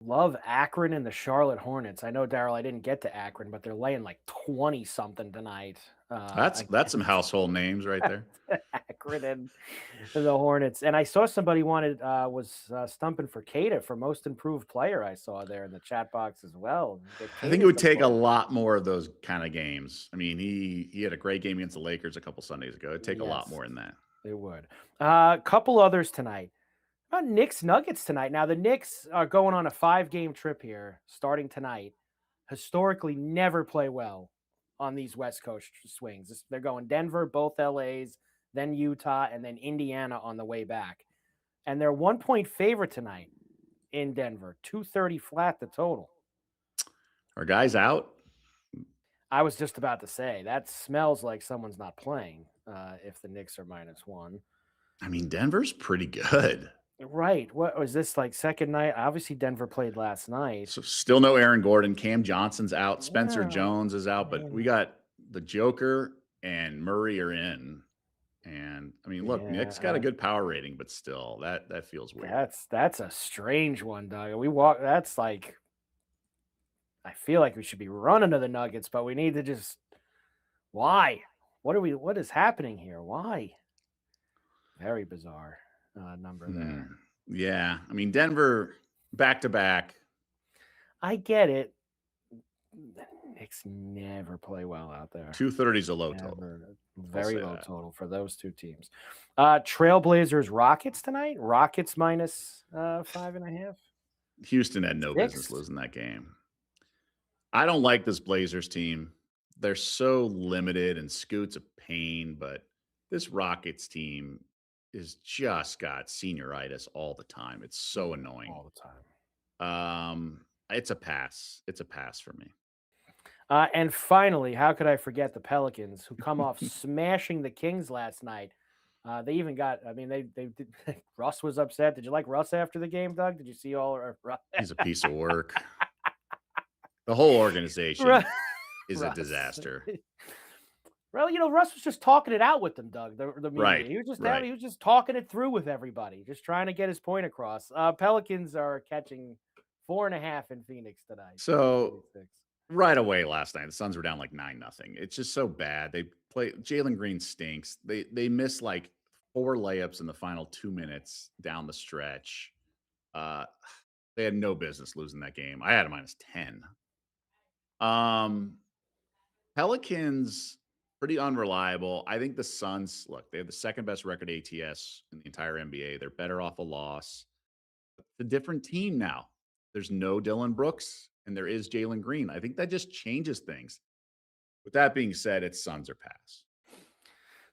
Love Akron and the Charlotte Hornets. I know, Daryl, I didn't get to Akron, but they're laying like 20 something tonight. That's some household names right there. Akron and the Hornets. And I saw somebody was stumping for Cada for most improved player. I saw there in the chat box as well. I think it would take a lot more of those kind of games. I mean, he had a great game against the Lakers a couple Sundays ago. It'd take a lot more than that. It would. Couple others tonight. How about Knicks Nuggets tonight? Now, the Knicks are going on a 5-game trip here starting tonight. Historically, never play well on these West Coast swings. They're going Denver, both LAs, then Utah, and then Indiana on the way back. And they're 1-point favorite tonight in Denver, 230 flat the total. Are guys out? I was just about to say, that smells like someone's not playing if the Knicks are -1. I mean, Denver's pretty good. Right. What was this, like second night? Obviously, Denver played last night. So still no Aaron Gordon. Cam Johnson's out. Spencer Jones is out. But we got the Joker and Murray are in. And I mean, look, Nick's got a good power rating, but still, that feels weird. That's a strange one, Doug. That's like, I feel like we should be running to the Nuggets, but we need to just. Why? What is happening here? Why? Very bizarre. Number there. Yeah. I mean, Denver back-to-back. I get it. The Knicks never play well out there. 230 is a low total. Very low total for those two teams. Trailblazers Rockets tonight. Rockets -5.5. Houston had no business losing that game. I don't like this Blazers team. They're so limited, and Scoot's a pain, but this Rockets team is just got senioritis all the time. It's so annoying. All the time. It's a pass. It's a pass for me. And finally, how could I forget the Pelicans, who come off smashing the Kings last night? They even got, I mean, they did. Russ was upset. Did you like Russ after the game, Doug? Did you see all? He's a piece of work. The whole organization. is a Russ. disaster. Well, Russ was just talking it out with them, Doug. The media. Right, He was just right. he was just talking it through with everybody, just trying to get his point across. Pelicans are catching 4.5 in Phoenix tonight. So 246. right away last night, the Suns were down like 9-0. It's just so bad. They play Jalen Green stinks. They miss like 4 layups in the final 2 minutes down the stretch. Uh, they had no business losing that game. I had a -10. Um, Pelicans pretty unreliable. I think the Suns, look, they have the second best record ATS in the entire NBA. They're better off a loss. It's a different team now. There's no Dylan Brooks and there is Jalen Green. I think that just changes things. With that being said, it's Suns or pass.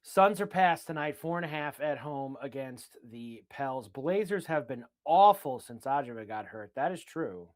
Suns are past tonight, 4.5 at home against the Pels. Blazers have been awful since Ajay got hurt. That is true.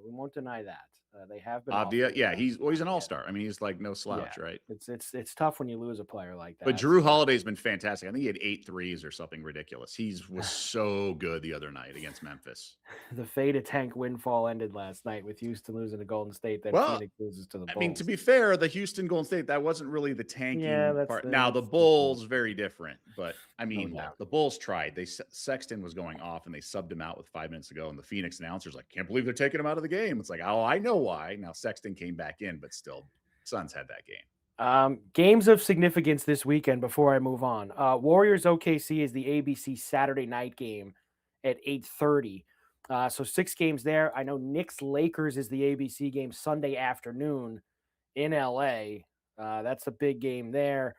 We won't deny that. They have been Avdia, awful. yeah, he's an all-star. I mean, he's like no Yeah, slouch, right? it's tough when you lose a player like But that. Drew Holiday's been fantastic. I think he had 8 threes or something ridiculous. He was so good the other night against Memphis. The faded tank windfall ended last night with Houston losing to Golden State. Then Well, Phoenix loses to the I mean, to Bulls. be fair, the Houston Golden State, that wasn't really the Yeah, tanking that's part. the Now, the that's the Bulls, very different. But I no mean, look, doubt. the Bulls tried. Sexton was going off and they subbed him out with 5 minutes ago. And the Phoenix announcers like, can't believe they're taking him out of the game. It's like, oh, I know why. Now Sexton came back in, but still, Suns had that game. Games of significance this weekend before I move on. Warriors OKC is the ABC Saturday night game at 8:30. So 6 games there. I know Knicks Lakers is the ABC game Sunday afternoon in LA. That's a big game there.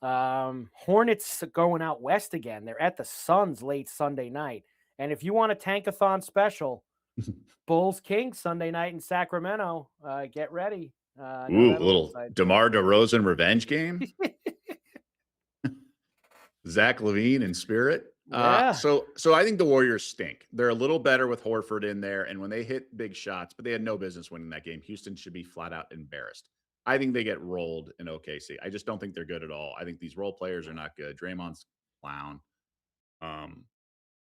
Hornets going out west again. They're at the Suns late Sunday night. And if you want a tankathon special, Bulls Kings Sunday night in Sacramento. Get ready. I know Ooh, a that'll little excite DeMar DeRozan revenge game. Zach LaVine in spirit. Yeah. So I think the Warriors stink. They're a little better with Horford in there, and when they hit big shots, but they had no business winning that game. Houston should be flat out embarrassed. I think they get rolled in OKC. I just don't think they're good at all. I think these role players are not good. Draymond's clown. Um,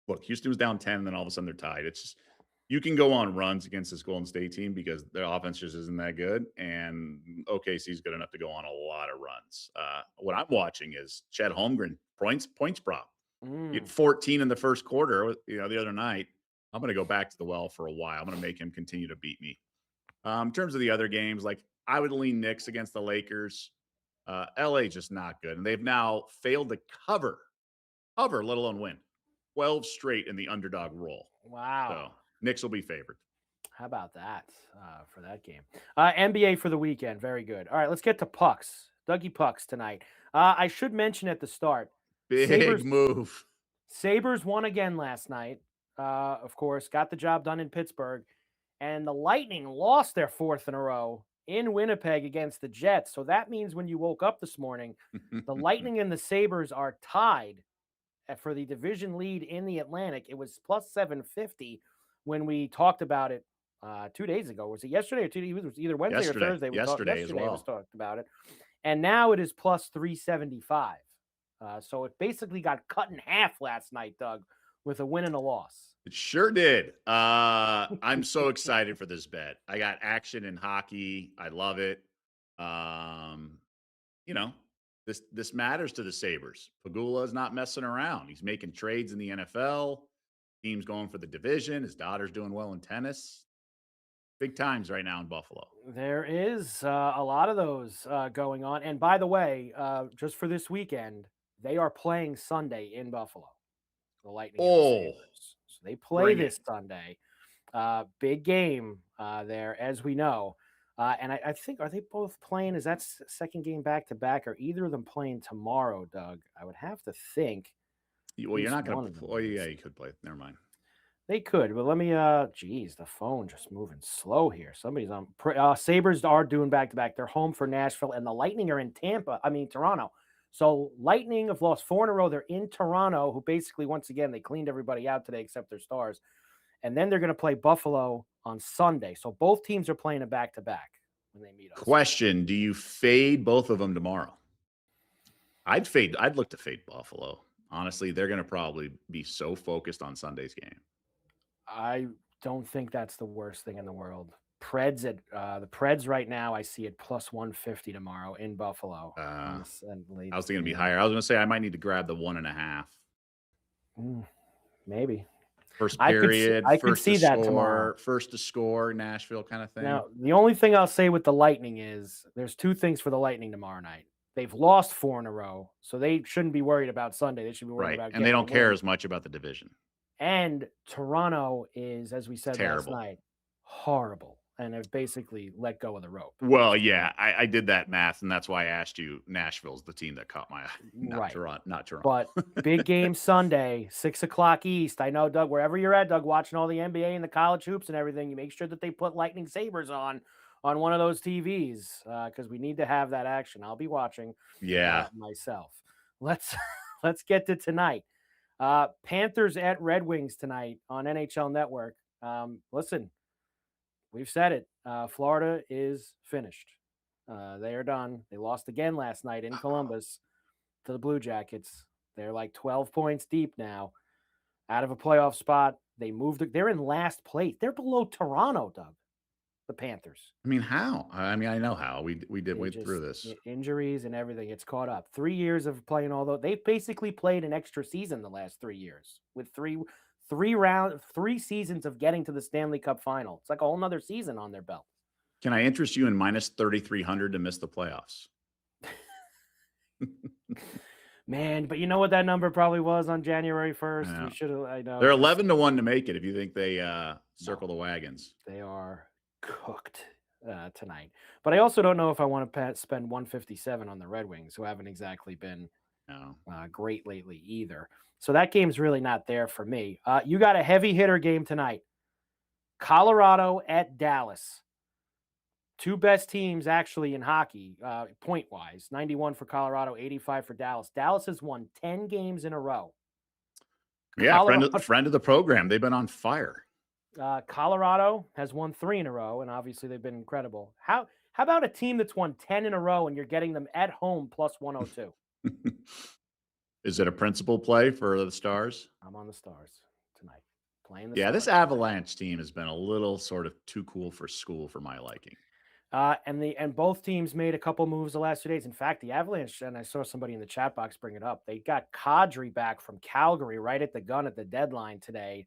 Look, Houston was down 10, and then all of a sudden they're tied. It's just you can go on runs against this Golden State team because their offense just isn't that good, and OKC is good enough to go on a lot of runs. What I'm watching is Chet Holmgren points prop. He had 14 in the first quarter. The other night. I'm going to go back to the well for a while. I'm going to make him continue to beat me. In terms of the other games, like I would lean Knicks against the Lakers. LA just not good, and they've now failed to cover, let alone win. 12 straight in the underdog role. Wow. So Knicks will be favored. How about that for that game? NBA for the weekend. Very good. All right, let's get to pucks. Dougie Pucks tonight. I should mention at the start, Big move. Sabres won again last night. Of course, got the job done in Pittsburgh. And the Lightning lost their 4th in a row in Winnipeg against the Jets. So that means when you woke up this morning, the Lightning and the Sabres are tied for the division lead in the Atlantic. It was plus 750 when we talked about it 2 days ago. Was it yesterday or 2 days? It was either Wednesday or Thursday. Yesterday as well. Was talked about it. And now it is plus 375. So it basically got cut in half last night, Doug, with a win and a loss. It sure did. I'm so excited for this bet. I got action in hockey. I love it. This matters to the Sabres. Pagula is not messing around. He's making trades in the NFL. Team's going for the division. His daughter's doing well in tennis. Big times right now in Buffalo. There is a lot of those going on. And by the way, just for this weekend, they are playing Sunday in Buffalo. The Lightning and the Sabres. So they play this Sunday. Big game there, as we know. And I think, are they both playing? Is that second game back to back? Are either of them playing tomorrow, Doug? I would have to think. Well, you're not going to. Oh, yeah, you could play. Never mind. They could, but let me. Geez, the phone just moving slow here. Somebody's on. Sabres are doing back to back. They're home for Nashville, and the Lightning are in Toronto. So Lightning have lost 4 in a row. They're in Toronto, who basically, once again, they cleaned everybody out today except their stars. And then they're going to play Buffalo on Sunday. So both teams are playing a back-to-back when they meet us. Question, do you fade both of them tomorrow? I'd look to fade Buffalo. Honestly, they're going to probably be so focused on Sunday's game. I don't think that's the worst thing in the world. Preds at the Preds right now, I see it plus 150 tomorrow in Buffalo. I And late, was thinking it'd be higher. I was going to say I might need to grab the 1.5. Maybe First I could period, I could see that tomorrow. first to score, Nashville kind of thing. Now, the only thing I'll say with the Lightning is there's two things for the Lightning tomorrow night. They've lost 4 in a row, so they shouldn't be worried about Sunday. They should be worried Right. about And they getting don't a care win. as much about the division. And Toronto is, as we said last Terrible. night, horrible and have basically let go of the rope. Well, yeah, I did that math, and that's why I asked you. Nashville's the team that caught my eye, not Toronto. But big game Sunday, 6:00 East. I know, Doug, wherever you're at, Doug, watching all the NBA and the college hoops and everything, you make sure that they put Lightning Sabres on one of those TVs because we need to have that action. I'll be watching myself. Let's get to tonight. Panthers at Red Wings tonight on NHL Network. Listen, we've said it. Florida is finished. They are done. They lost again last night in Columbus to the Blue Jackets. They're like 12 points deep now, out of a playoff spot. They're in last place. They're below Toronto, Doug. The Panthers. I mean, how? I mean, I know how. We did wait through this. Injuries and everything. It's caught up. 3 years of playing, although they've basically played an extra season the last 3 years with three seasons of getting to the Stanley Cup final. It's like a whole nother season on their belt. Can I interest you in minus 3,300 to miss the playoffs? Man, but you know what that number probably was on January 1st? Yeah. We should have. I know they're 11-1 to make it. If you think they circle the wagons, they are cooked tonight. But I also don't know if I want to spend 157 on the Red Wings, who haven't exactly been great lately either. So that game's really not there for me. You got a heavy hitter game tonight. Colorado at Dallas. Two best teams actually in hockey, point-wise. 91 for Colorado, 85 for Dallas. Dallas has won 10 games in a row. Yeah, friend of the program. They've been on fire. Colorado has won 3 in a row, and obviously they've been incredible. How about a team that's won 10 in a row and you're getting them at home plus 102? Is it a principal play for the Stars? I'm on the Stars tonight. Playing the Stars. This Avalanche team has been a little sort of too cool for school for my liking. And both teams made a couple moves the last 2 days. In fact, the Avalanche, and I saw somebody in the chat box bring it up, they got Kadri back from Calgary right at the gun at the deadline today.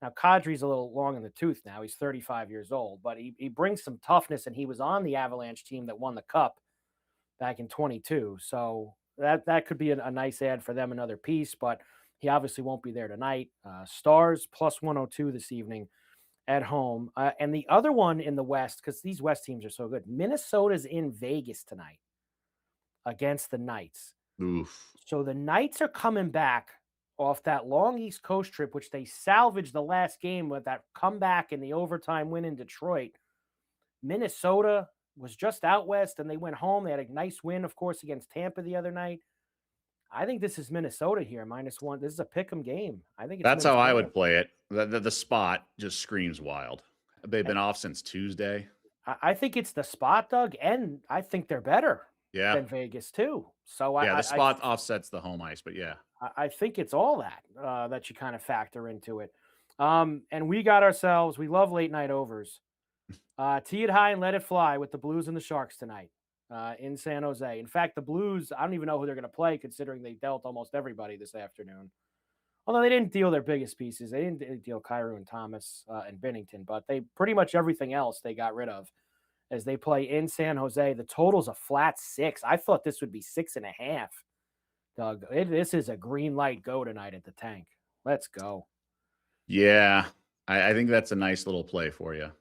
Now, Kadri's a little long in the tooth now. He's 35 years old, but he brings some toughness, and he was on the Avalanche team that won the Cup back in 22. So that could be a nice add for them, another piece, but he obviously won't be there tonight. Stars plus 102 this evening at home. And the other one in the West, because these West teams are so good, Minnesota's in Vegas tonight against the Knights. Oof. So the Knights are coming back off that long East Coast trip, which they salvaged the last game with that comeback in the overtime win in Detroit. Minnesota was just out West, and they went home. They had a nice win, of course, against Tampa the other night. I think this is Minnesota here, -1. This is a pick'em game. I think that's how I would play it. The spot just screams wild. They've been off since Tuesday. I think it's the spot, Doug, and I think they're better than Vegas too. So the spot offsets the home ice, but I think it's all that you kind of factor into it. And we love late night overs. Tee it high and let it fly with the Blues and the Sharks tonight. In San Jose. In fact, the Blues, I don't even know who they're going to play considering they dealt almost everybody this afternoon. Although they didn't deal their biggest pieces. They didn't deal Kyrou and Thomas and Binnington, but they pretty much everything else they got rid of as they play in San Jose. The total's a flat 6. I thought this would be 6.5. Doug, this is a green light go tonight at the Tank. Let's go. Yeah, I think that's a nice little play for you.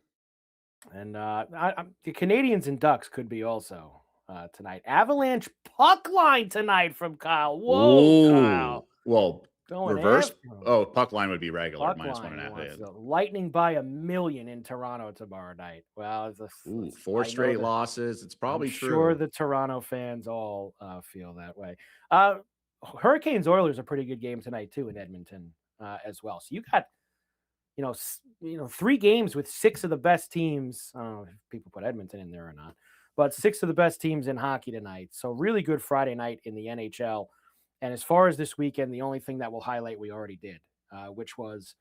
And the Canadians and Ducks could be also tonight. Avalanche puck line tonight from Kyle. Whoa, ooh, Kyle. Well, reverse. Puck line would be regular, -1.5. Lightning by 1,000,000 in Toronto tomorrow night. Well, it's 4 straight losses. It's probably true. I'm sure the Toronto fans all feel that way. Hurricanes Oilers a pretty good game tonight too in Edmonton as well. So you got 3 games with 6 of the best teams. I don't know if people put Edmonton in there or not, but 6 of the best teams in hockey tonight. So really good Friday night in the NHL. And as far as this weekend, the only thing that will highlight we already did, which was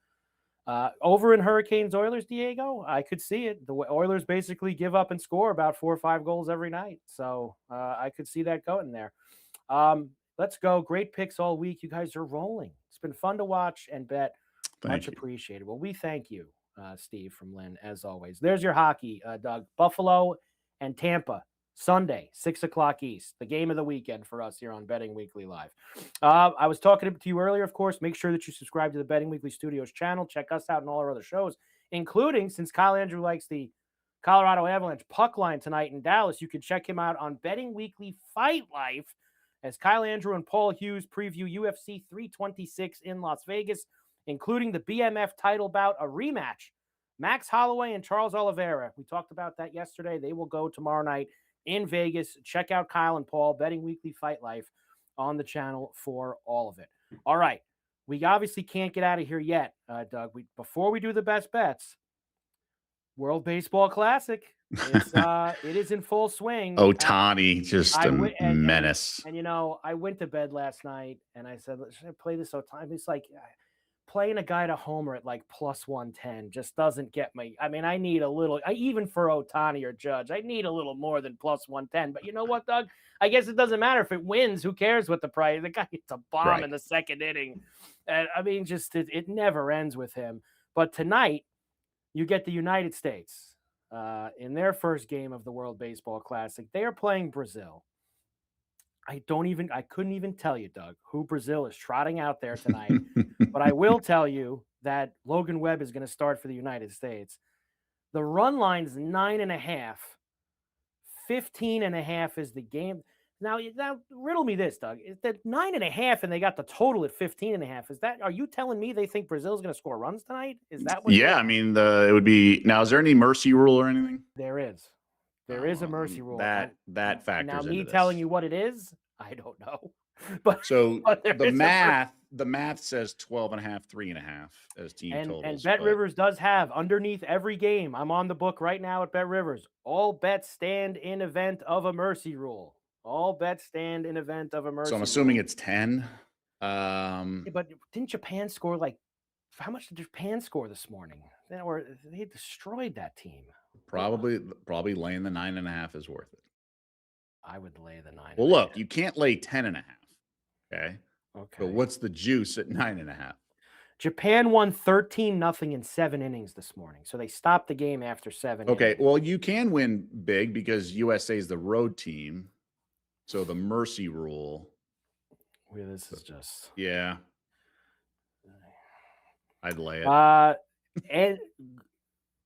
Over in Hurricanes Oilers, Diego, I could see it. The Oilers basically give up and score about 4 or 5 goals every night. So I could see that going there. Let's go. Great picks all week. You guys are rolling. It's been fun to watch and bet. Much appreciated. Well, we thank you, Steve from Lynn, as always. There's your hockey, Doug. Buffalo and Tampa, Sunday, 6 o'clock East, the game of the weekend for us here on Betting Weekly Live. I was talking to you earlier, of course. Make sure that you subscribe to the Betting Weekly Studios channel. Check us out and all our other shows, including, since Kyle Andrew likes the Colorado Avalanche puck line tonight in Dallas, you can check him out on Betting Weekly Fight Life as Kyle Andrew and Paul Hughes preview UFC 326 in Las Vegas, including the BMF title bout, a rematch. Max Holloway and Charles Oliveira. We talked about that yesterday. They will go tomorrow night in Vegas. Check out Kyle and Paul, Betting Weekly Fight Life on the channel for all of it. All right. We obviously can't get out of here yet, Doug. Before we do the best bets, World Baseball Classic. It is in full swing. Ohtani, just a menace. And, I went to bed last night and I said, should I play this Ohtani? It's like playing a guy to homer at like plus 110 just doesn't get me. I mean, I need a little, even for Ohtani or Judge, I need a little more than plus 110. But you know what, Doug? I guess it doesn't matter if it wins. Who cares what the price? The guy hits a bomb in the second inning. And I mean, just it never ends with him. But tonight, you get the United States in their first game of the World Baseball Classic. They are playing Brazil. I couldn't even tell you, Doug, who Brazil is trotting out there tonight. But I will tell you that Logan Webb is going to start for the United States. The run line's 9.5. 15.5 is the game. Now, riddle me this, Doug. Is that 9.5 and they got the total at 15.5? Are you telling me they think Brazil's going to score runs tonight? Is that what? Yeah, I mean, it would be. Now, is there any mercy rule or anything? There is. There is a mercy rule. That factors now, into me this. telling you what it is, I don't know. But the math says 12.5, 3.5 as team totals. And Bet Rivers does have underneath every game. I'm on the book right now at Bet Rivers. All bets stand in event of a mercy rule. All bets stand in event of a mercy. So I'm assuming it's 10. But didn't Japan score how much did Japan score this morning? They destroyed that team. Probably laying the 9.5 is worth it. I would lay the 9. Well, look, you can't lay 10.5. Okay. Okay. But what's the juice at 9.5? Japan won 13-0 in 7 innings this morning. So they stopped the game after 7 Okay. innings. Well, you can win big because USA is the road team. So the mercy rule. Well, this is just. Yeah. I'd lay it. And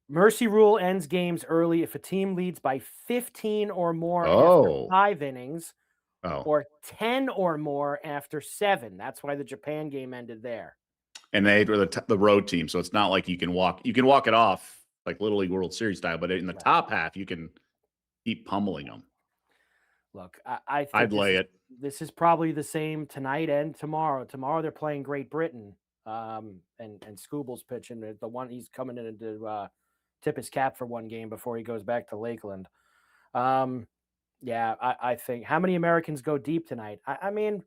mercy rule ends games early if a team leads by 15 or more after 5 innings or 10 or more after 7. That's why the Japan game ended there. And they were the road team. So it's not like you can walk it off like Little League World Series style, but in the top half, you can keep pummeling them. Look, I think I'd lay it. This is probably the same tonight and tomorrow. Tomorrow they're playing Great Britain. And Scooble's pitching. The one he's coming in to tip his cap for one game before he goes back to Lakeland. Yeah, I think. How many Americans go deep tonight? I mean,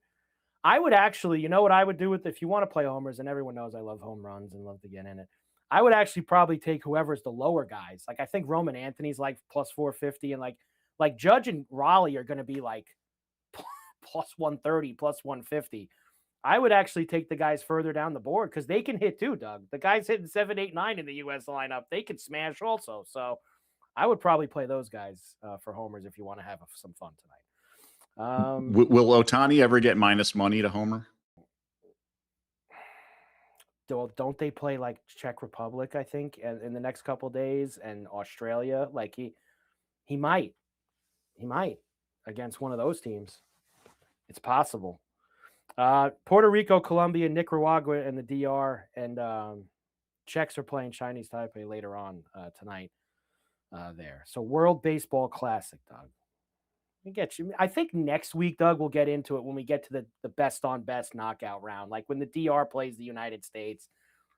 I would actually, you know what I would do if you want to play homers, and everyone knows I love home runs and love to get in it. I would actually probably take whoever's the lower guys. Like I think Roman Anthony's like plus 450, and like Judge and Raleigh are going to be like plus 130, plus 150. I would actually take the guys further down the board because they can hit too, Doug. The guys hitting 7, 8, 9 in the U.S. lineup, they can smash also. So I would probably play those guys for homers if you want to have some fun tonight. Will Ohtani ever get minus money to homer? Don't they play like Czech Republic, I think, in the next couple of days, and Australia? Like he might against one of those teams. It's possible. Puerto Rico, Colombia, Nicaragua, and the DR, and Czechs are playing Chinese Taipei later on tonight there. So World Baseball Classic, Doug. We get you. I think next week, Doug, we'll get into it when we get to the best on best knockout round. Like when the DR plays the United States,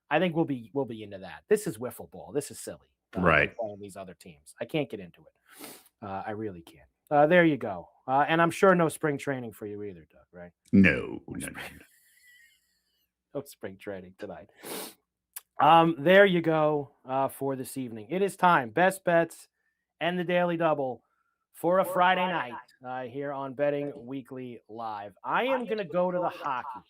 I think we'll be into that. This is wiffle ball. This is silly. Right. Playing these other teams. I can't get into it. I really can't. There you go. And I'm sure no spring training for you either, Doug, right? No spring training tonight. There you go for this evening. It is time. Best bets and the Daily Double for a Friday night here on Betting Weekly Live. I am going to go to the hockey.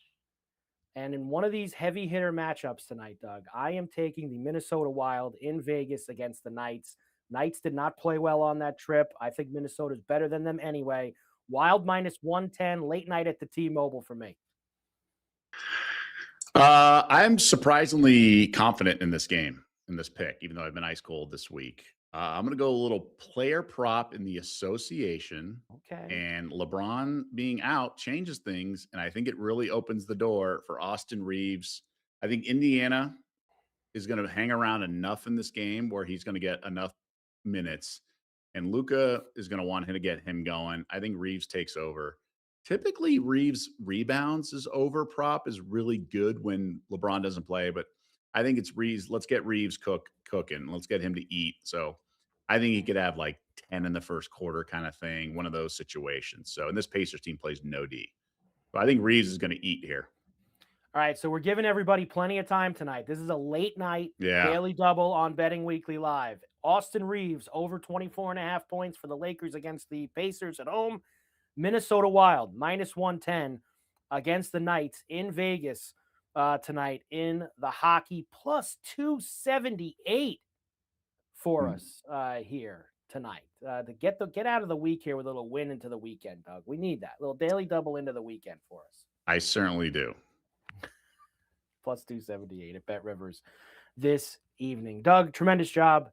And in one of these heavy hitter matchups tonight, Doug, I am taking the Minnesota Wild in Vegas against the Knights. Knights did not play well on that trip. I think Minnesota's better than them anyway. Wild minus 110, late night at the T-Mobile for me. I'm surprisingly confident in this game, in this pick, even though I've been ice cold this week. I'm going to go a little player prop in the association. Okay. And LeBron being out changes things. And I think it really opens the door for Austin Reeves. I think Indiana is going to hang around enough in this game where he's going to get enough minutes. And Luka is going to want him to get him going. I think Reeves takes over. Typically, Reeves rebounds is over prop is really good when LeBron doesn't play, but I think it's Reeves. Let's get Reeves cooking. Let's get him to eat. So I think he could have like 10 in the first quarter kind of thing, one of those situations. So, and this Pacers team plays no D. But I think Reeves is going to eat here. All right, so we're giving everybody plenty of time tonight. This is a late night Daily Double on Betting Weekly Live. Austin Reeves over 24.5 points for the Lakers against the Pacers at home. Minnesota Wild minus 110 against the Knights in Vegas tonight in the hockey, plus 278 for us here tonight to get out of the week here with a little win into the weekend, Doug. We need that little Daily Double into the weekend for us. I certainly do. Plus 278 at Bet Rivers this evening. Doug, tremendous job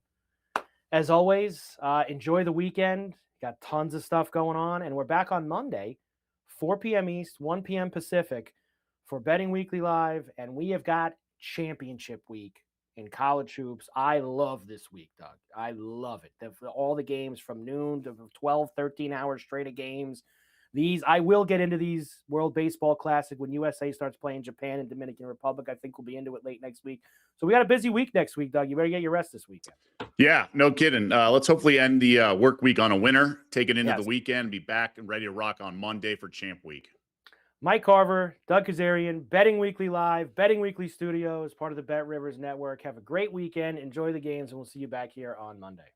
as always. Enjoy the weekend. Got tons of stuff going on, and we're back on Monday, 4 p.m. East, 1 p.m. Pacific for Betting Weekly Live, and we have got championship week in college hoops. I love this week, Doug. I love it. All the games from noon to 12, 13 hours straight of games. I will get into these World Baseball Classic when USA starts playing Japan and Dominican Republic. I think we'll be into it late next week. So we got a busy week next week, Doug. You better get your rest this weekend. Yeah, no kidding. Let's hopefully end the work week on a winner, take it into the weekend, be back and ready to rock on Monday for Champ Week. Mike Carver, Doug Kezirian, Betting Weekly Live, Betting Weekly Studios, part of the Bet Rivers Network. Have a great weekend. Enjoy the games, and we'll see you back here on Monday.